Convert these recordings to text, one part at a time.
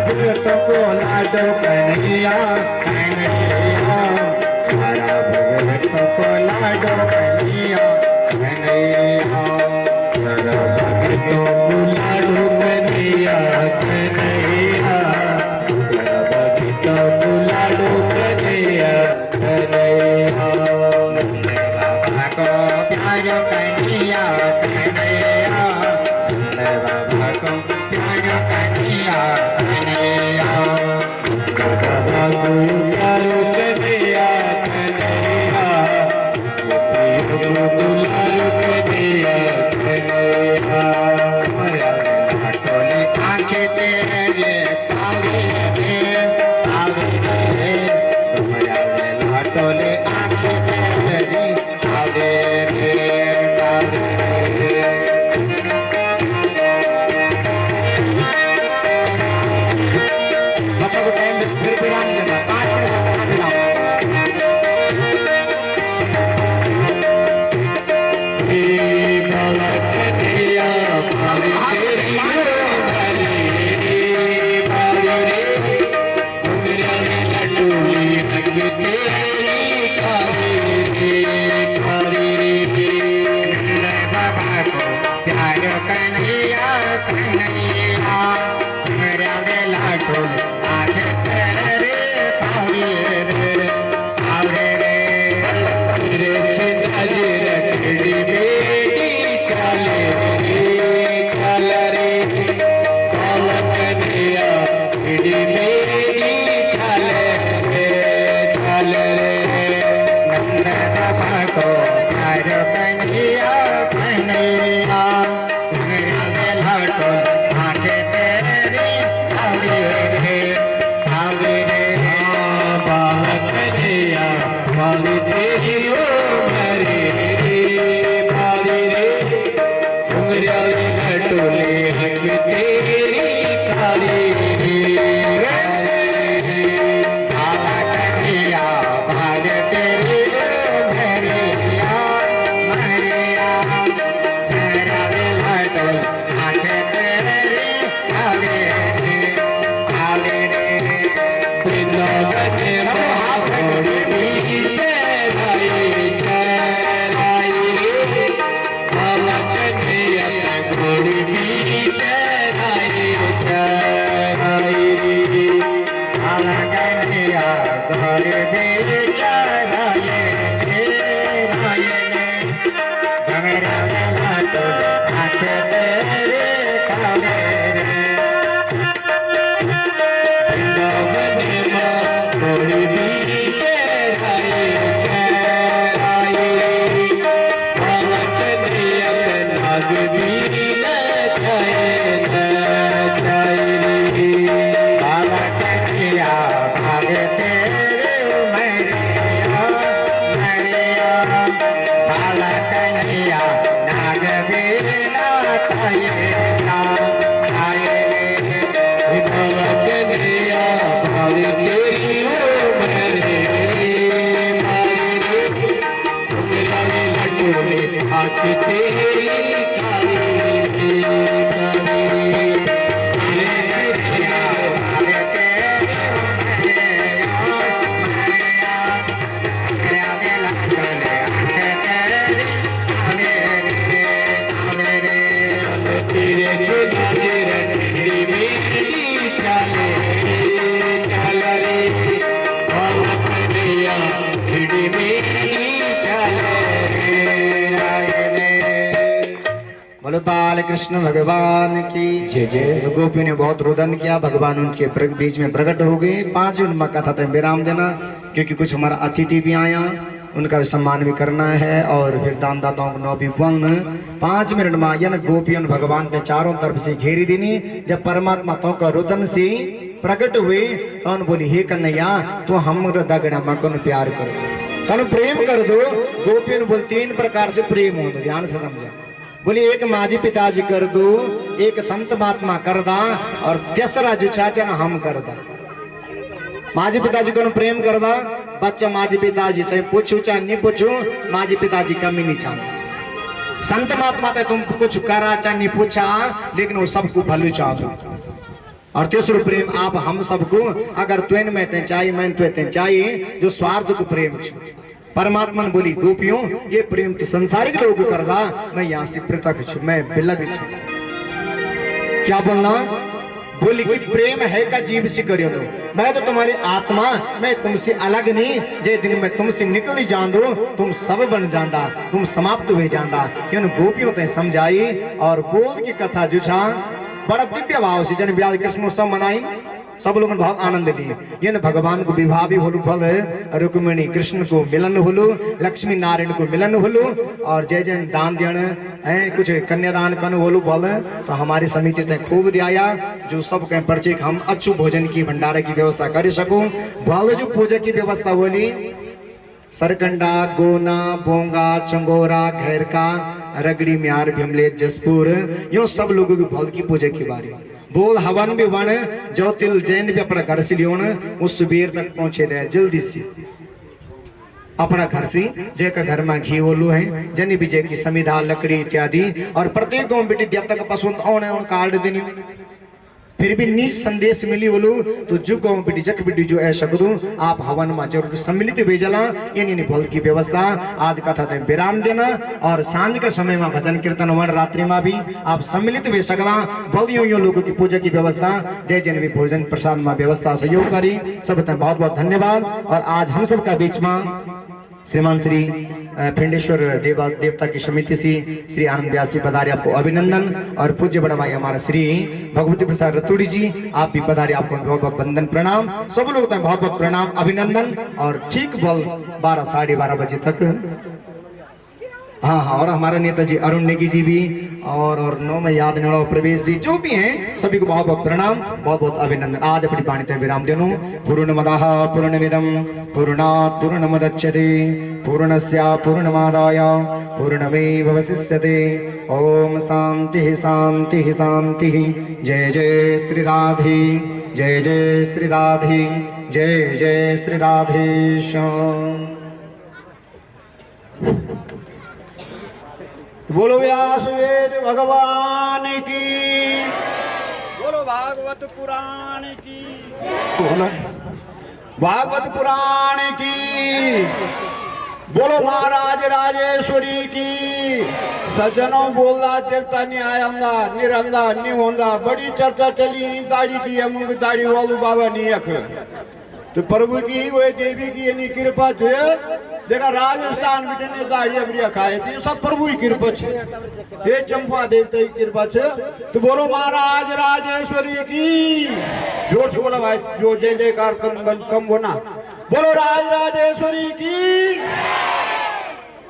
भगत को लाडो कन्हैया कन्हैया, तारा भगत को लाडो कन्हैया कन्हैया, तारा भगत को लाडो कन्हैया कन्हैया, तारा भगत को लाडो कन्हैया कन्हैया, नंद बाबा को प्यारो कन्हैया कन्हैया, नंद बाबा को प्यारो कन्हैया कन्हैया, बाबा को प्यारो कन्हैया कन्हैया, दुलारो कन्हैया कन्हैया, लाटोले आंखें तेरे काले रे काले रे, तुम्हारे लाटोले आंखें तेरी काले रे काले रे। फिर विराम देना, 5 मिनट विराम। प्यारो कन्हैया कन्हैया, मेरा लाडो आगे तेरे पावे रे पावे रे, तेरे छिंदा जरा तेरी बेटी चले रे चले रे, काला कन्हैया तेरी बेटी चले रे, नंद बाबा को प्यारो कन्हैया कन्हैया, मेरा लाडो आगे तेरे पावे रे पावे रे, बाबा कन्हैया पावे तेरी ओ मेरे रे पावे रे, उंगलियां लटोले हक तेरी काली रे, बाबा कन्हैया पावे तेरी ओ मेरे या मेरे या, मेरा लाडो आगे तेरे पावे रे पावे रे, वृंदावन में चराई चराई रे, बाबा कन्हैया घोड़ी भी चराई चराई रे, बाबा कन्हैया घोड़ी भी चराई चराई रे, मेरा लाडो आंखें तेरे काले रे, घोड़ी भी चराई चराई रे, बाबा कन्हैया नाग भी नचाए नचाए रे, बाबा कन्हैया भागे तेरे मेरे या, बाबा कन्हैया नाग भी नचाए नचाए रे, बाबा कन्हैया भागे तेरी ओ मेरे मारे रे, मेरा लटोले हाथ तेरी काली रे काली रे, मेरे छिया भागे तेरी ओ मेरे या मेरे या, मेरा लटोले हाथ तेरी काले रे काले रे, तेरे छिया जरा तेरी बेटी चले रे चले रे, बाबा कन्हैया तेरी बेटी चले रे। बोलो बाल कृष्ण भगवान की जय जय। तो गोपियों ने बहुत रुदन किया, भगवान उनके बीच में प्रकट हो गए। 5 मिनट में कथा तक विराम देना, क्योंकि कुछ हमारा अतिथि भी आया, उनका भी सम्मान भी करना है, और फिर दानदाताओं को नौ भी बोलना। 5 मिनट में आया ना, गोपियों भगवान के चारों तरफ से घेरी देनी। जब परमात्मा तो का रुदन से प्रकट हुए तो बोली हे कन्हैया तो हम दगड़ा मकन प्यार करो कन प्रेम कर दो। गोपियों ने बोली 3 प्रकार से प्रेम हो, ध्यान से समझा। बोली एक माजी पिताजी कर दो, एक संत महात्मा कर दा, और तीसरा जो चाचा ना हम कर दा। माजी पिताजी को प्रेम कर दा, बच्चा माजी पिताजी से पूछू चाहे नहीं पूछू, माजी पिताजी कमी नहीं चाहते। संत महात्मा ते तुम कुछ करा चाहे नहीं पूछा, लेकिन वो सबको भलू चाहते। और तीसरो प्रेम आप हम सबको, अगर तुन में ते चाहिए मैं तुन चाहिए, जो स्वार्थ को प्रेम छे। परमात्मा ने बोली गोपियों ये प्रेम तो संसारिक लोग कर रहा, मैं यहाँ से पृथक छू, मैं बिलग छू। क्या बोलना? बोली कि प्रेम है का जीव से करियो दो, मैं तो तुम्हारी आत्मा, मैं तुमसे अलग नहीं। जे दिन मैं तुमसे निकली जान दो, तुम सब बन जांदा, तुम समाप्त हुए जांदा। इन गोपियों ते समझाई और बोल की कथा जो छा बड़ा दिव्य भाव से जन ब्याह कृष्ण उत्सव मनाई, सब लोगों ने बहुत आनंद लिए। ये भगवान को विवाह भी होलू, फल रुक्मिणी कृष्ण को मिलन होलू, लक्ष्मी नारायण को मिलन होलू, और जय जय दान देन है कुछ कन्यादान कन होलू फल। तो हमारी समिति ते खूब दिया जो सब कहीं पर्चे हम अच्छु भोजन की भंडारे की व्यवस्था कर सकूं। भल जो पूजा की व्यवस्था होली सरकंडा गोना बोंगा चंगोरा घेरका रगड़ी म्यार भीमले जसपुर, यूं सब लोगों की भल की पूजा की बारी। बोल हवन भी वन ज्योतिल जैन भी अपना घर से लियोन उस सुबेर तक पहुंचे दे जल्दी से अपना घर से जय का घर में घी ओलू है जनी विजय की समिधा लकड़ी इत्यादि, और प्रत्येक गांव बेटी जब तक पसंद औने उन कार्ड देनी। फिर भी नीच संदेश मिली बोलू तो जो गाँव बेटी जक बेटी जो ऐसा करूँ आप हवन में जरूर सम्मिलित भेजला। इन भल की व्यवस्था आज कथा ते विराम देना, और सांझ के समय में भजन कीर्तन वन रात्रि में भी आप सम्मिलित भेज सकला। भल यो लोगों की पूजा की व्यवस्था जय जन भी भोजन प्रसाद में व्यवस्था सहयोग करी। सब बहुत बहुत धन्यवाद। और आज हम सब का बीच में श्रीमान श्री पिंडेश्वर देवता की समिति से श्री आनंद व्यास जी पधारे, आपको अभिनंदन। और पूज्य बड़ा भाई हमारा श्री भगवती प्रसाद रतुड़ी जी आप भी पधारे, आपको बहुत बहुत वंदन प्रणाम। सब लोग बहुत बहुत प्रणाम अभिनंदन। और ठीक बल 12 साढ़े 12 बजे तक हाँ, और हमारा नेताजी अरुण नेगी जी भी और 9 में याद नहीं प्रवेश जी जो भी हैं सभी को बहुत बहुत प्रणाम, बहुत बहुत अभिनंदन। आज अपनी वाणी ते विराम देनु। पूर्णमदः पूर्णमिदं पूर्णात् पूर्णमुदच्यते पूर्णस्य पूर्णमादाय पूर्णमेवावशिष्यते। ओम शांति शांति शांति। जय जय श्री राधे, जय जय श्री राधे, जय जय श्री राधेश्याम। बोलो व्यास वेद भगवान की, बोलो भागवत पुराण की, बोलो भागवत पुराण की, बोलो महाराज राजेश्वरी की। सज्जनों बोला देवता नहीं आया निरंदा नहीं होंदा, बड़ी चर्चा चली दाढ़ी की अमुंग दाढ़ी वालू बाबा नहीं अख। तो प्रभु की वो देवी की यानी कृपा थे। देखा राजस्थान में दाढ़ी अबरिया खाए थे, सब प्रभु की कृपा है, ये चंपा देवता की कृपा है। तो बोलो महाराज राजेश्वरी की, जोर से बोला भाई, जो जय जयकार कम होना। बोलो राज राजेश्वरी की।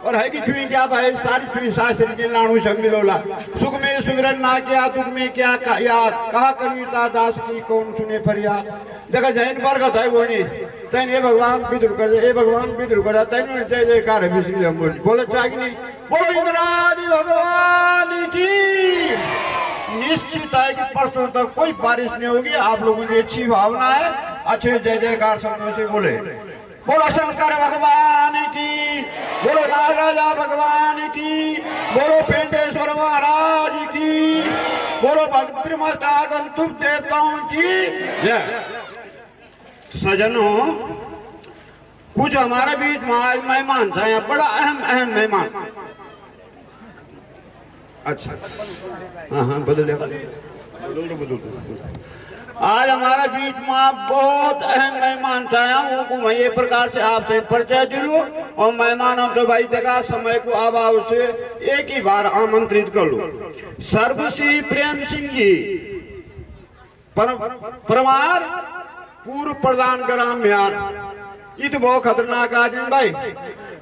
और है कि छुई क्या भाई सारी छुई शास्त्री जी लाणु शमिलोला। सुख में सुमिरन ना किया दुख में क्या याद, कहा कविता दास की कौन सुने फरियाद। देखा जैन बरगत है वो नहीं तैन ये भगवान विद्रुह कर दे, ये भगवान विद्रुह कर दे, तैन जय जयकार है बिस्मिल्लाह हम बोले चाहिए नहीं। बोलो इंद्रादि भगवान की। निश्चित है कि परसों तक कोई बारिश नहीं होगी। आप लोगों की अच्छी भावना है, अच्छे जय जयकार शब्दों से बोले। बोलो शंकर भगवान की, बोलो नागराजा भगवान की, बोलो पेंटेश्वर महाराज की, बोलो भद्रमस्त आगंतुक देवताओं की जय। सजनों कुछ हमारे बीच में आज मेहमान था, बड़ा अहम मेहमान। अच्छा हाँ बदल आज हमारे बीच में बहुत अहम मेहमान छाया, उनको मैं ये प्रकार से आपसे परिचय दिलूं। और मेहमानों तो भाई देखा समय को अभाव से एक ही बार आमंत्रित कर लूं। सर्वश्री प्रेम सिंह जी परमार पूर्व प्रधान ग्राम बिहार। ये तो बहुत खतरनाक आदमी भाई,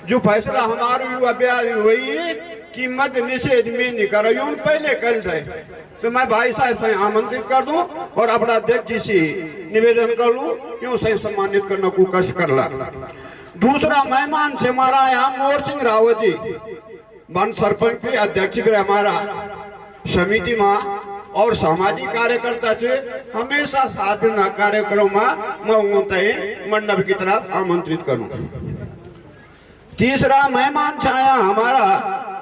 जो फैसला हमारी हुई कि मद्य निषेध में नहीं कर पहले कल थे। तो मैं भाई साहब से आमंत्रित कर दूं और अपना अध्यक्ष जी से निवेदन कर लूं क्यों से सम्मानित करने को कष्ट कर ला। दूसरा मेहमान से हमारा यहाँ मोर सिंह रावत जी वन सरपंच के अध्यक्ष भी हमारा समिति में और सामाजिक कार्यकर्ता थे, हमेशा साधना कार्यक्रम में मैं मंडप की तरफ आमंत्रित करूं। तीसरा मेहमान छाया हमारा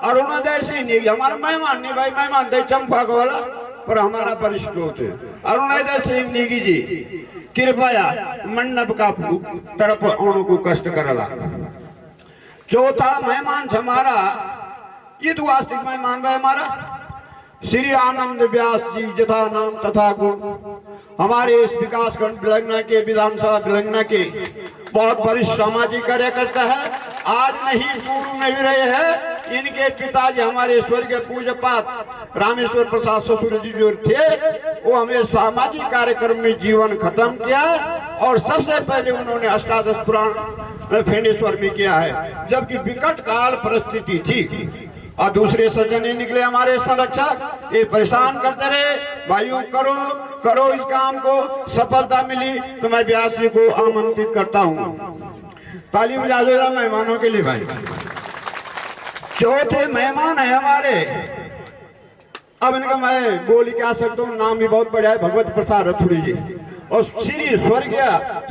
अरुणोदय सिंह, हमारा मेहमान नहीं भाई, मेहमान थे चंपाक वाला पर हमारा वरिष्ठ लोग थे। अरुणोदय सिंह निगी जी कृपया मंडप का तरफ आने को कष्ट करला। चौथा मेहमान हमारा ईद वास्तिक मेहमान भाई हमारा श्री आनंद व्यास जी जथा नाम तथा गुण, हमारे इस विकास खंड बिलंगना के विधानसभा बिलंगना के बहुत वरिष्ठ सामाजिक कार्यकर्ता है। आज नहीं पूर्व में भी रहे हैं। इनके पिताजी हमारे स्वर्गीय पूज्य पात रामेश्वर प्रसाद ससुर जी जो थे, वो हमें सामाजिक कार्यक्रम में जीवन खत्म किया और सबसे पहले उन्होंने अष्टादश पुराण फेनेश्वर में किया है, जबकि विकट काल परिस्थिति थी और दूसरे सज्जन निकले हमारे संरक्षक, ये परेशान करते रहे भाइयों करो करो इस काम को, सफलता मिली तो मैं व्यास जी को आमंत्रित करता हूँ। ताली बजा दो जरा मेहमानों के लिए भाई। चौथे मेहमान है हमारे, अब इनका मैं बोल क्या सकता हूँ, नाम भी बहुत बढ़िया है, भगवत प्रसाद रथुड़ी जी और श्री स्वर्गीय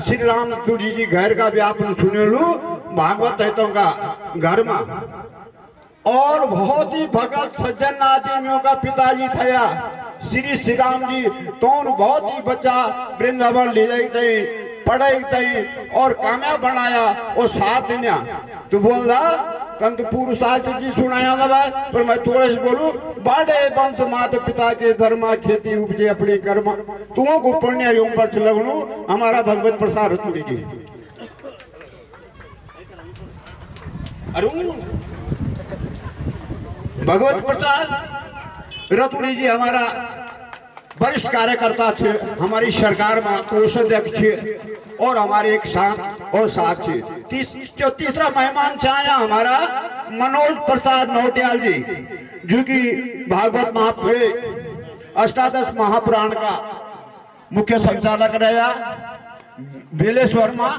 श्री राम रथुड़ी जी घर का भी आपने सुने लू, भागवत हितों का घर में और बहुत ही भगत सज्जन आदमियों का पिताजी था श्री श्री राम जी, तो बहुत ही बच्चा वृंदावन ले जाते पढ़ाई और कामयाब बनाया और 7 दिन तो बोल रहा तम तो पूर्व शास्त्र जी सुनाया था पर मैं थोड़े से बोलूं, बड़े वंश माता पिता के धर्मा खेती उपजे अपने कर्म तुमों को पुण्य पर लगनू हमारा भगवत प्रसाद रतुड़ी जी। अरुण भगवत प्रसाद रतुड़ी जी हमारा वरिष्ठ कार्यकर्ता थे, हमारी सरकार में कोषाध्यक्ष थे और हमारे एक साथ और साथ थे। तीसरा मेहमान छाया हमारा मनोज प्रसाद नौटियाल जी, जो कि भागवत अष्टादश महापुराण का मुख्य संचालक रहा बेलेश्वर में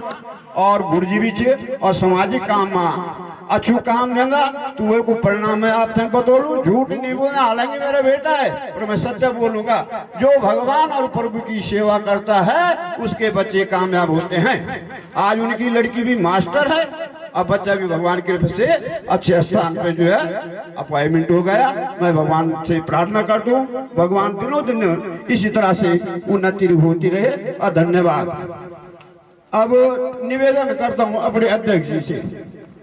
और गुरुजीवी छे और सामाजिक काम में अच्छू काम देगा तो वो को परिणाम है आप तक बतौलू, झूठ नहीं बोलना, हालांकि मेरा बेटा है पर मैं सत्य बोलूंगा। जो भगवान और प्रभु की सेवा करता है उसके बच्चे कामयाब होते हैं। आज उनकी लड़की भी मास्टर है और बच्चा भी भगवान की कृपा से अच्छे स्थान पे जो है अपॉइंटमेंट हो गया। मैं भगवान से प्रार्थना करता हूँ भगवान दिनों दिन इसी तरह से उन्नति होती रहे और धन्यवाद। अब निवेदन करता हूँ अपने अध्यक्ष जी से,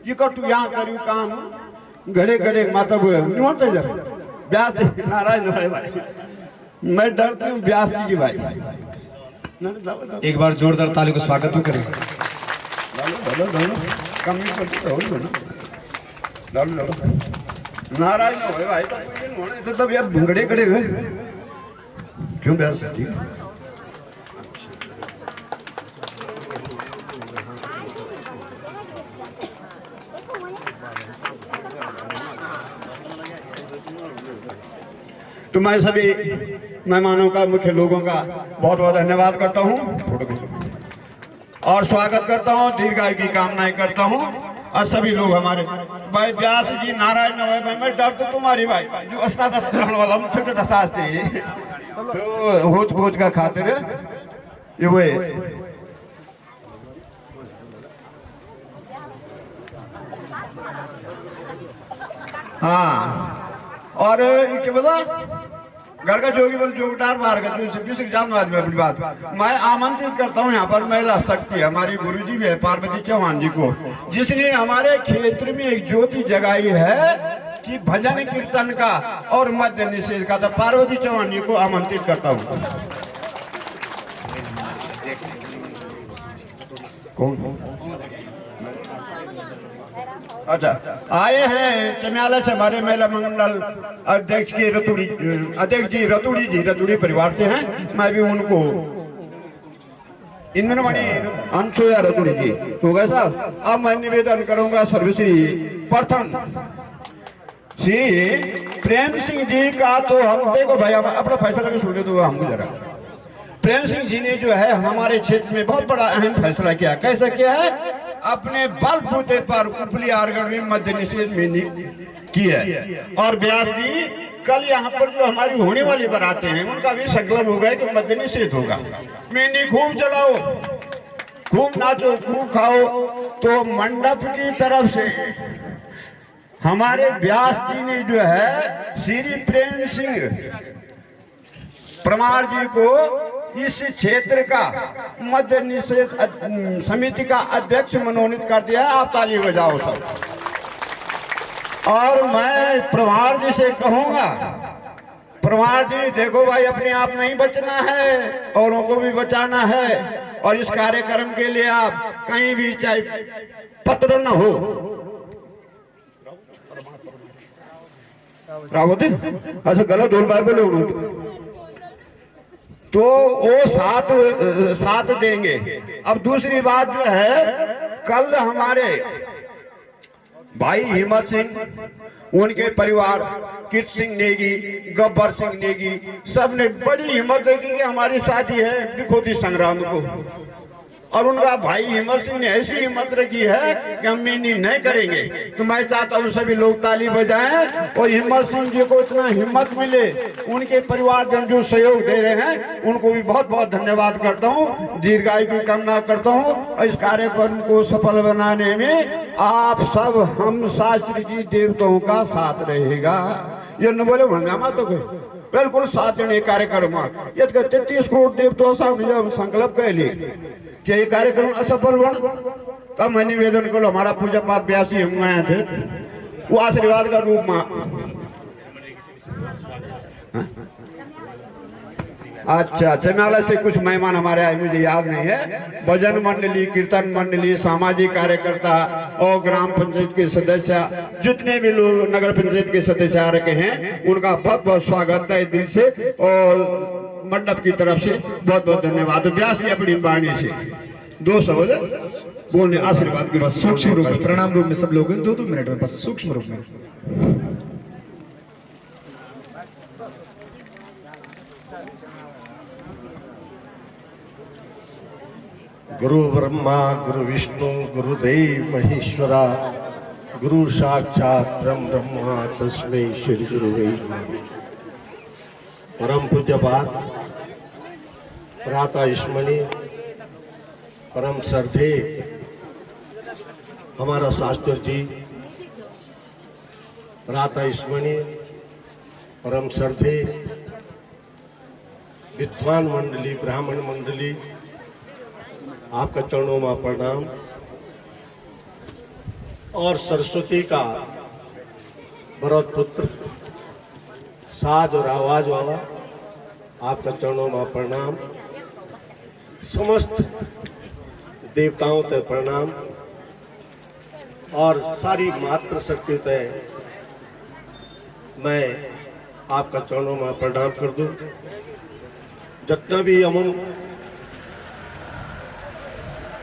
ये कटू यहाँ करूँ काम घड़े घड़े माता व्यास नारायण है भाई, मैं डरती हूँ व्यास जी की भाई। एक बार जोरदार ताली को स्वागत भी करेंगे। नारायण हो भाई तो तब यार घड़े घड़े हुए क्यों व्यास जी। तो मैं सभी मेहमानों का मुख्य लोगों का बहुत बहुत धन्यवाद करता हूँ और स्वागत करता हूँ, दीर्घायु की कामनाएं करता हूँ। और सभी लोग हमारे भाई व्यास जी नारायण भाई, मैं डर तो तुम्हारी भाई जो अष्टादश पुराण वाला छोटे शास्त्री तो होच पोच का खातिर ये वो हाँ। और क्या बता घर का जोगी बोल जोगटार मार का जो जानना अपनी बात मैं आमंत्रित करता हूँ यहाँ पर महिला शक्ति हमारी गुरुजी भी है पार्वती चौहान जी को, जिसने हमारे क्षेत्र में एक ज्योति जगाई है कि भजन कीर्तन का और मध्य निषेध का। तो पार्वती चौहान जी को आमंत्रित करता हूँ। कौन अच्छा आए हैं चम्याला से हमारे महिला मंडल अध्यक्ष के अध्यक्ष जी रतुड़ी परिवार से हैं। मैं भी उनको इंद्रमणि अंशुया रतुड़ी जी हो गए साहब। अब मैं निवेदन करूंगा सर्वश्री प्रथम श्री प्रेम सिंह जी का। तो हम देखो भाई अपना फैसला भी सुन दो हमको जरा। प्रेम सिंह जी ने जो है हमारे क्षेत्र में बहुत बड़ा अहम फैसला किया। कैसे किया है? अपने बलबूते पर उपली आरगढ़ में मद्य निषेध मेहंदी की है। और व्यास जी कल यहाँ पर जो हमारी होने वाली बारातें हैं उनका भी संकल्प हो गया कि मद्य निषेध होगा। मेहंदी खूब चलाओ, खूब नाचो, खूब खाओ। तो मंडप की तरफ से हमारे व्यास जी ने जो है श्री प्रेम सिंह परमार जी को इस क्षेत्र का मद्य निषेध समिति का अध्यक्ष मनोनीत कर दिया। आप ताली बजाओ सब। और मैं परमार जी से कहूंगा, परमार जी देखो भाई, अपने आप नहीं बचना है, औरों को भी बचाना है। और इस कार्यक्रम के लिए आप कहीं भी चाहे पत्र न हो, रावती अच्छा गलत बोल पाए बोले उन्होंने, तो वो साथ देंगे। अब दूसरी बात जो है, कल हमारे भाई हिम्मत सिंह, उनके परिवार, किट सिंह नेगी, गब्बर सिंह नेगी, सब ने बड़ी हिम्मत की कि हमारी शादी है बिखोती संग्राम को। और उनका भाई हिम्मत सिंह ने ऐसी हिम्मत रखी है कि हम मेहंदी नहीं करेंगे। तो मैं चाहता हूँ सभी लोग ताली बजाएं और हिम्मत सिंह जी को इतना हिम्मत मिले, उनके परिवारजन जो सहयोग दे रहे हैं उनको भी बहुत बहुत धन्यवाद करता हूँ, दीर्घायु की कामना करता हूँ। और इस कार्यक्रम को सफल बनाने में आप सब हम शास्त्री जी देवताओं का साथ रहेगा। ये न बोले हंगामा तो बिल्कुल साथ देने कार्यक्रम 33 करोड़ देवताओं सामने जब संकल्प कर लिए कि ये कार्यक्रम असफल बन, तब मैं निवेदन करो हमारा पूजा पाठ व्यासी हम आए थे वो आशीर्वाद का रूप में। अच्छा चमेला से कुछ मेहमान हमारे आए, मुझे याद नहीं है। भजन मंडली, कीर्तन मंडली, सामाजिक कार्यकर्ता और ग्राम पंचायत के सदस्य, जितने भी लोग नगर पंचायत के सदस्य आ रखे हैं उनका बहुत बहुत स्वागत है दिल से। और मंडप की तरफ से बहुत बहुत धन्यवाद। व्यास जी अपनी वाणी से 2 शब्द बोलने आशीर्वाद के बस सूक्ष्म रूप में, प्रणाम रूप में सब लोग 2-2 मिनट में, बस सूक्ष्म रूप में। गुरु ब्रह्मा गुरु विष्णु गुरुदेव महेश्वरा, गुरु साक्षात परम ब्रह्मा तस्मै श्री गुरुवे नमः। परम पूज्यपाद प्रातः स्मरणीय परम श्रद्धे हमारा शास्त्री जी, प्रातः स्मरणीय परम श्रद्धे विद्वान मंडली, ब्राह्मण मंडली, आपका चरणों में प्रणाम। और सरस्वती का भरत पुत्र, साज और आवाज वाला, आपका चरणों में प्रणाम। समस्त देवताओं ते प्रणाम और सारी मातृ शक्ति ते मैं आपका चरणों में प्रणाम कर दूं। जितना भी अमन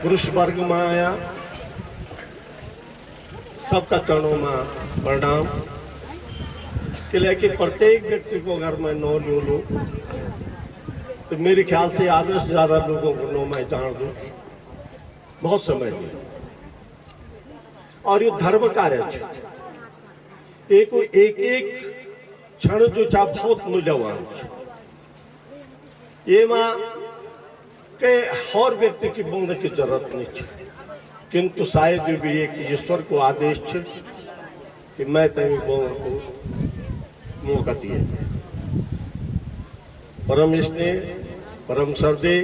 पुरुष वर्ग में आया सबका चरणों में प्रणाम। कि प्रत्येक व्यक्ति को अगर मैं नौ लूँ तो मेरे ख्याल से आधे से ज्यादा लोगों को नौ मैं जान दूँ, बहुत समय दिया। और ये धर्म कार्य एक एक क्षण जो चा बहुत मूल्यवान ये माँ के हर व्यक्ति की बोलने की जरूरत नहीं है, किंतु शायद भी एक ईश्वर को आदेश है कि मैं तेरे बोलने को मौका दिए। परम स्नेह परम श्रद्धे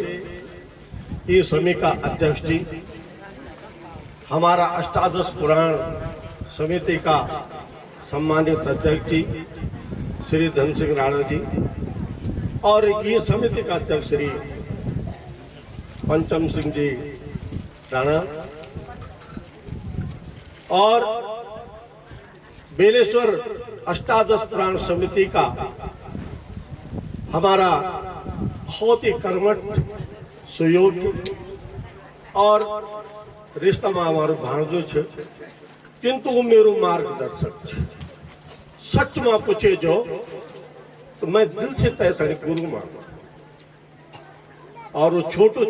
ये समिति का अध्यक्ष जी, हमारा अष्टादश पुराण समिति का सम्मानित अध्यक्ष जी श्री धन सिंह राणा जी, और ये समिति का अध्यक्ष श्री पंचम सिंह जी राणा, और बेलेश्वर अष्टादश पुराण समिति का हमारा बहुत ही कर्मठ सुयोग्य और रिश्ता में हमारो भाणजो छे, किंतु वो मेरो मार्गदर्शक छे। सच में पूछे जो तो मैं दिल से तय गुरु मानू। और वो छोटो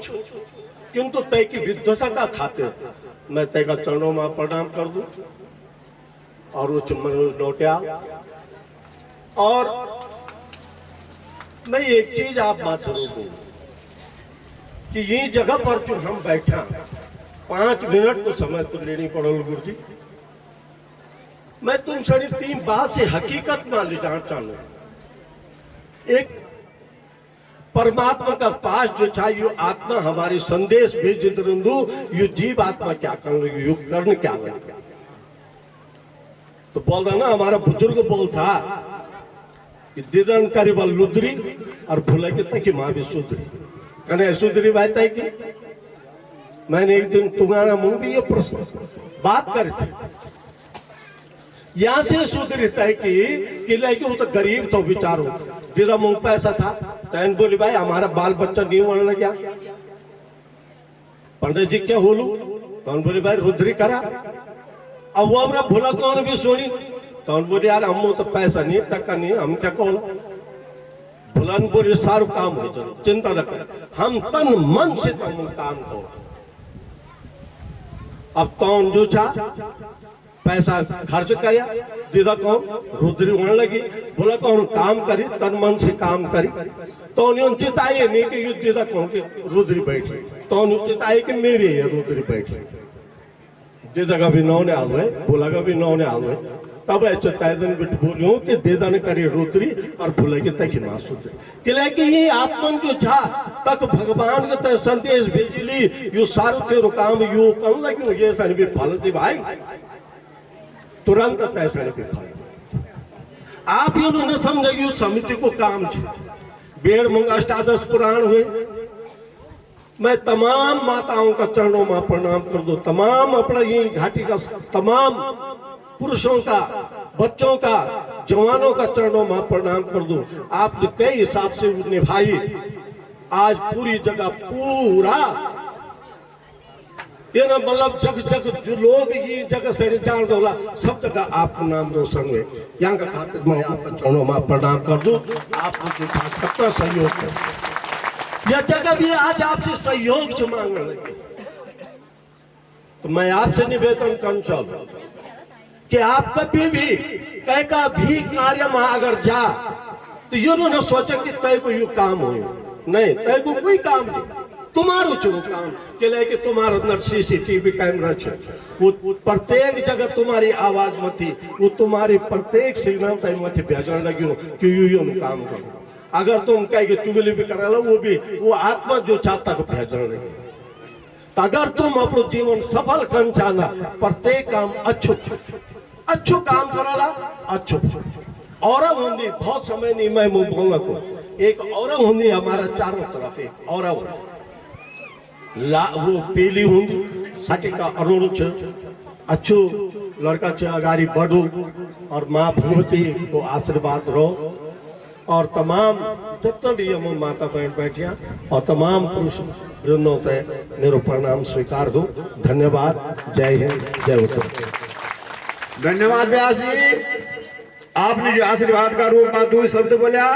किंतु तय की विद्वता का खातिर मैं तय का चरणों में प्रणाम कर दूं और वो मनोज नोटिया। और मैं एक चीज आप बात जरूर दूं कि ये जगह पर जो हम बैठा 5 मिनट तो समय तो लेनी पड़ोल गुरु जी। मैं तुम सड़ी 3 बात से हकीकत मान ले जाना चाहूँ। एक परमात्मा का पास जो था यो आत्मा हमारी संदेश भेजित रंदु यो जीव आत्मा क्या कर रही, यो कर्ण क्या कर। तो बोल रहा ना हमारा बुजुर्ग बोल था कि दिदन करी बल लुदरी और भूले के तक माँ भी सुधरी कने सुधरी बात है कि मैंने एक दिन तुम्हारा मुंह भी ये प्रश्न बात करे थे यहां से सुधरी तय कि लेके वो तो गरीब तो विचारो दिदा मुंह पैसा था तैन बोली भाई हमारा बाल बच्चा नहीं होने लगा पंडित जी क्या होलू तो बोली भाई रुद्री करा। अब वो हमारा भूला कौन भी सुनी तो बोले यार हम तो पैसा नहीं टक्का नहीं हम क्या कौन भूलन बोले सारू काम हो जरूर चिंता न कर हम तन मन से तुम काम करो। अब कौन जो चाह पैसा खर्च कराया दीदा कौन रुद्री होने लगी बोला कौन काम करी तन मन से काम करी तो उन्हें चिताए नहीं कि ये दीदा कौन के रुद्री बैठी तो उन्हें चिताए कि मेरे है रुद्री बैठी दीदा का भी नौ ने आवे बोला का भी नौ ने आवे तब ऐसे तैदन बिट बोलियो कि दीदा ने करी रुद्री और भूले के तक ना सुधरी कि कि ये आत्मन जो था तक भगवान के तय संदेश भेजली यो सारो तेरो काम यो कौन लगी ये सन भी फल दी भाई तुरंत तैसा नहीं फल आप ये न समझे यो समिति को काम थी बेड़ मंग अष्टादश पुराण हुए। मैं तमाम माताओं का चरणों में प्रणाम कर दो तमाम अपना ये घाटी का तमाम पुरुषों का बच्चों का जवानों का चरणों में प्रणाम कर दो। आपने कई हिसाब से निभाई आज पूरी जगह पूरा ये ना मतलब जग जग जो लोग ये जगह से जान दोला सब जगह आपका नाम रोशन हुए यहाँ का खातिर मैं आपका चरणों में प्रणाम कर दूं। आपने सबका सहयोग कर यह जगह भी आज आपसे सहयोग से मांगने लगे तो मैं आपसे निवेदन कर चल कि आप कभी भी कह का भी कार्य में अगर जा तो ये न सोचे कि तय को यू काम हो नहीं तय को कोई काम नहीं तुम्हारो चुनो काम के लेके तुम्हारे अंदर सीसीटीवी कैमरा छे वो प्रत्येक जगह तुम्हारी आवाज मथी वो तुम्हारी प्रत्येक सिग्नल टाइम मथी भेजने लगी कि यू काम करो। अगर तुम कह चुगली भी करा लो वो आत्मा जो चाहता को भेजने लगी तो अगर तुम अपनो जीवन सफल कर चाहना प्रत्येक काम अच्छो काम कराला अच्छो और होंगी बहुत समय नहीं मैं मुंह बोलना को एक और होंगी हमारा चारों तरफ एक और वो पीली होंगी साटी का अरुण अच्छो लड़का च अगाड़ी बढ़ो और माँ भगवती को आशीर्वाद रहो और तमाम जितना भी हम माता बहन बैठिया और तमाम पुरुष वृंदों तय मेरे प्रणाम स्वीकार दो। धन्यवाद। जय हिंद जय उत्तर। धन्यवाद व्यास जी आपने जो आशीर्वाद का रूप में 2 शब्द बोला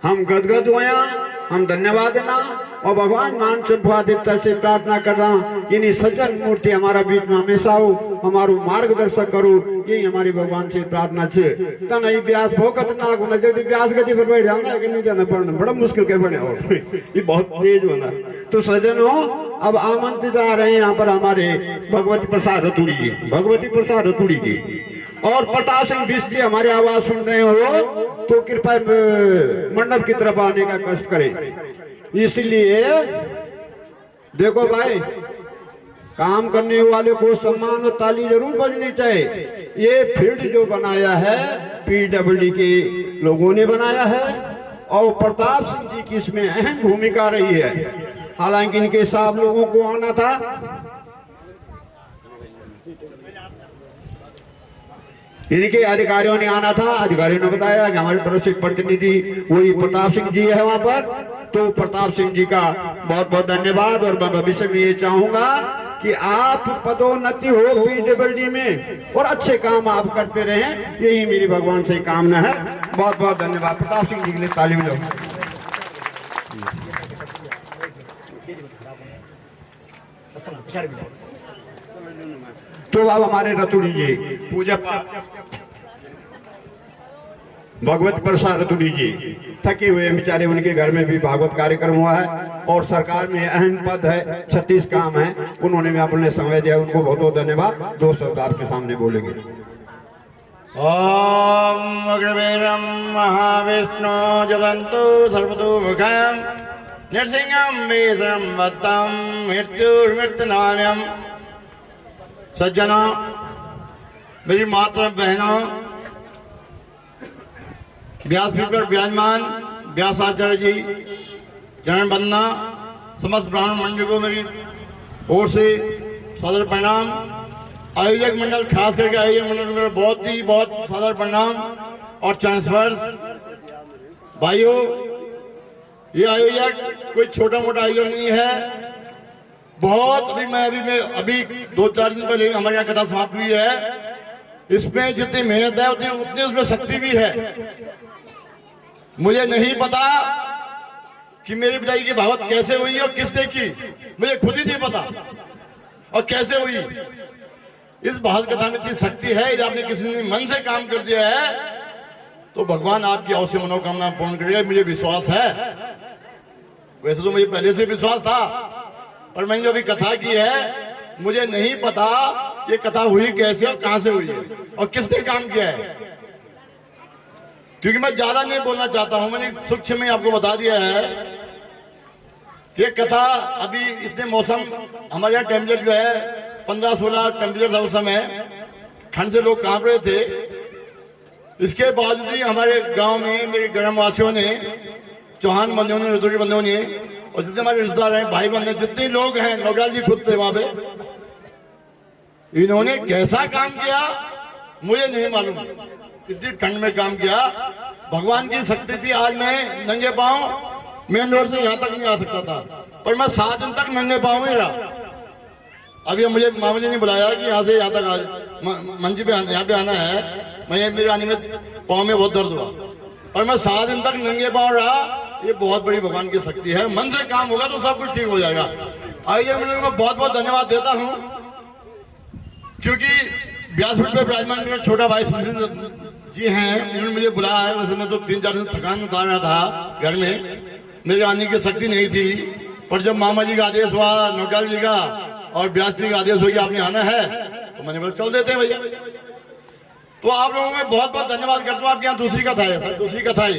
हम गदगद हुआ हम धन्यवाद देना और भगवान मान से देवता से प्रार्थना कर रहा हूँ इन्हीं सज्जन मूर्ति हमारा बीच में हमेशा हो हमारू मार्गदर्शक करो यही हमारी भगवान से प्रार्थना है। तना ये व्यास बहुत खतरनाक होना जल्दी व्यास गति पर बैठ जाना कि नहीं देना पड़ना बड़ा मुश्किल के बने और ये बहुत तेज होना। तो सज्जन हो अब आमंत्रित आ रहे हैं यहाँ पर हमारे भगवती प्रसाद रतुड़ी जी और प्रताप सिंह बिष्ट जी हमारी आवाज सुन रहे हो तो कृपया मंडप की तरफ आने का कष्ट करें। इसलिए देखो भाई काम करने वाले को सम्मान और ताली जरूर बजनी चाहिए। ये फील्ड जो बनाया है पीडब्ल्यूडी के लोगों ने बनाया है और प्रताप सिंह जी की इसमें अहम भूमिका रही है। हालांकि इनके साथ लोगों को आना था इनके अधिकारियों ने आना था अधिकारियों ने बताया कि हमारी तरफ से प्रतिनिधि वही प्रताप सिंह जी है वहां पर। तो प्रताप सिंह जी का बहुत बहुत धन्यवाद और मैं भविष्य में ये चाहूंगा कि आप पदोन्नति हो पीडब्ल्यूडी में और अच्छे काम आप करते रहें यही मेरी भगवान से कामना है। बहुत बहुत धन्यवाद। प्रताप सिंह जी के लिए ताली बजाओ। तो अब हमारे रतुड़ी जी पूजा पाठ भगवत प्रसाद रतुड़ी जी थके हुए बेचारे, उनके घर में भी भागवत कार्यक्रम हुआ है और सरकार में अहम पद है, 36 काम है, उन्होंने भी अपने समय दिया, उनको बहुत बहुत धन्यवाद। 2 शब्द आपके सामने बोलेंगे। ओम अग्रवीरम महाविष्णु जगंतु सर्वतोमुखम नृसिंहम वेशम वत्तम मृत्युर्मृत्युनाम्यम। सज्जनों, मेरी माता बहनों, व्यासपीठ पर विराजमान व्यासाचार्य जी, चरण वंदना, समस्त ब्राह्मण मंडल को मेरी ओर से सादर प्रणाम। आयोजक मंडल, खास करके आयोजक मंडल को मेरा बहुत सादर प्रणाम और चरण स्पर्श। भाइयों, ये आयोजक कोई छोटा मोटा आयोजक नहीं है, बहुत अभी 2-4 दिन पहले हमारे यहाँ कथा समाप्त हुई है। इसमें जितनी मेहनत है उतनी उसमें शक्ति भी है। मुझे नहीं पता कि मेरी पिताजी की भागवत कैसे हुई और किसने की, मुझे खुद ही नहीं पता और कैसे हुई। इस भागवत कथा में इतनी शक्ति है, यदि आपने किसी ने मन से काम कर दिया है तो भगवान आपकी अवश्य मनोकामना पूर्ण करेगा, मुझे विश्वास है। वैसे तो मुझे पहले से विश्वास था, पर मैंने जो अभी कथा की है मुझे नहीं पता ये कथा हुई कैसे और कहां से हुई है और किसने काम किया है। क्योंकि मैं ज्यादा नहीं बोलना चाहता हूं, मैंने सूक्ष्म में आपको बता दिया है कि ये कथा अभी इतने मौसम हमारे यहाँ टेम्परेचर जो है 15-16 टेम्परेचर था उस समय, ठंड से लोग कांप रहे थे। इसके बावजूद भी हमारे गांव में मेरे ग्रामवासियों ने, चौहान बंधुओं ने, रतुड़ी बंधुओं ने और जितने हमारे रिश्तेदार हैं, भाई बंधु, जितने लोग हैं, नौगाल जी खुद थे वहां पे, इन्होंने कैसा काम किया मुझे नहीं मालूम। इतनी ठंड में काम किया, भगवान की शक्ति थी। आज मैं नंगे पांव मेन रोड से यहाँ तक नहीं आ सकता था, पर मैं 7 दिन तक नंगे पांव ही रहा। अभी मुझे मामा जी ने बुलाया कि यहाँ से यहाँ तक आज मंच पे यहाँ पे आना है, मैं मेरे आने में पाँव में बहुत दर्द हुआ, पर मैं 7 दिन तक नंगे पांव रहा। ये बहुत बड़ी भगवान की शक्ति है। मन से काम होगा तो सब कुछ ठीक हो जाएगा। आइए, मैं बहुत बहुत धन्यवाद देता हूँ, क्योंकि व्यासपीठ पे विराजमान मेरा छोटा भाई सुशील जी हैं, उन्होंने मुझे बुलाया है। वैसे मैं तो 3-4 दिन थकान उतार रहा था, घर में मेरे आने की शक्ति नहीं थी, पर जब मामा जी का आदेश हुआ, नौगाल जी का और व्यास जी का आदेश हुआ कि आपने आना है, तो मैंने बोला चल देते हैं भैया। तो आप लोगों में बहुत बहुत धन्यवाद करता हूँ। आपके यहाँ दूसरी कथा है, दूसरी कथा है।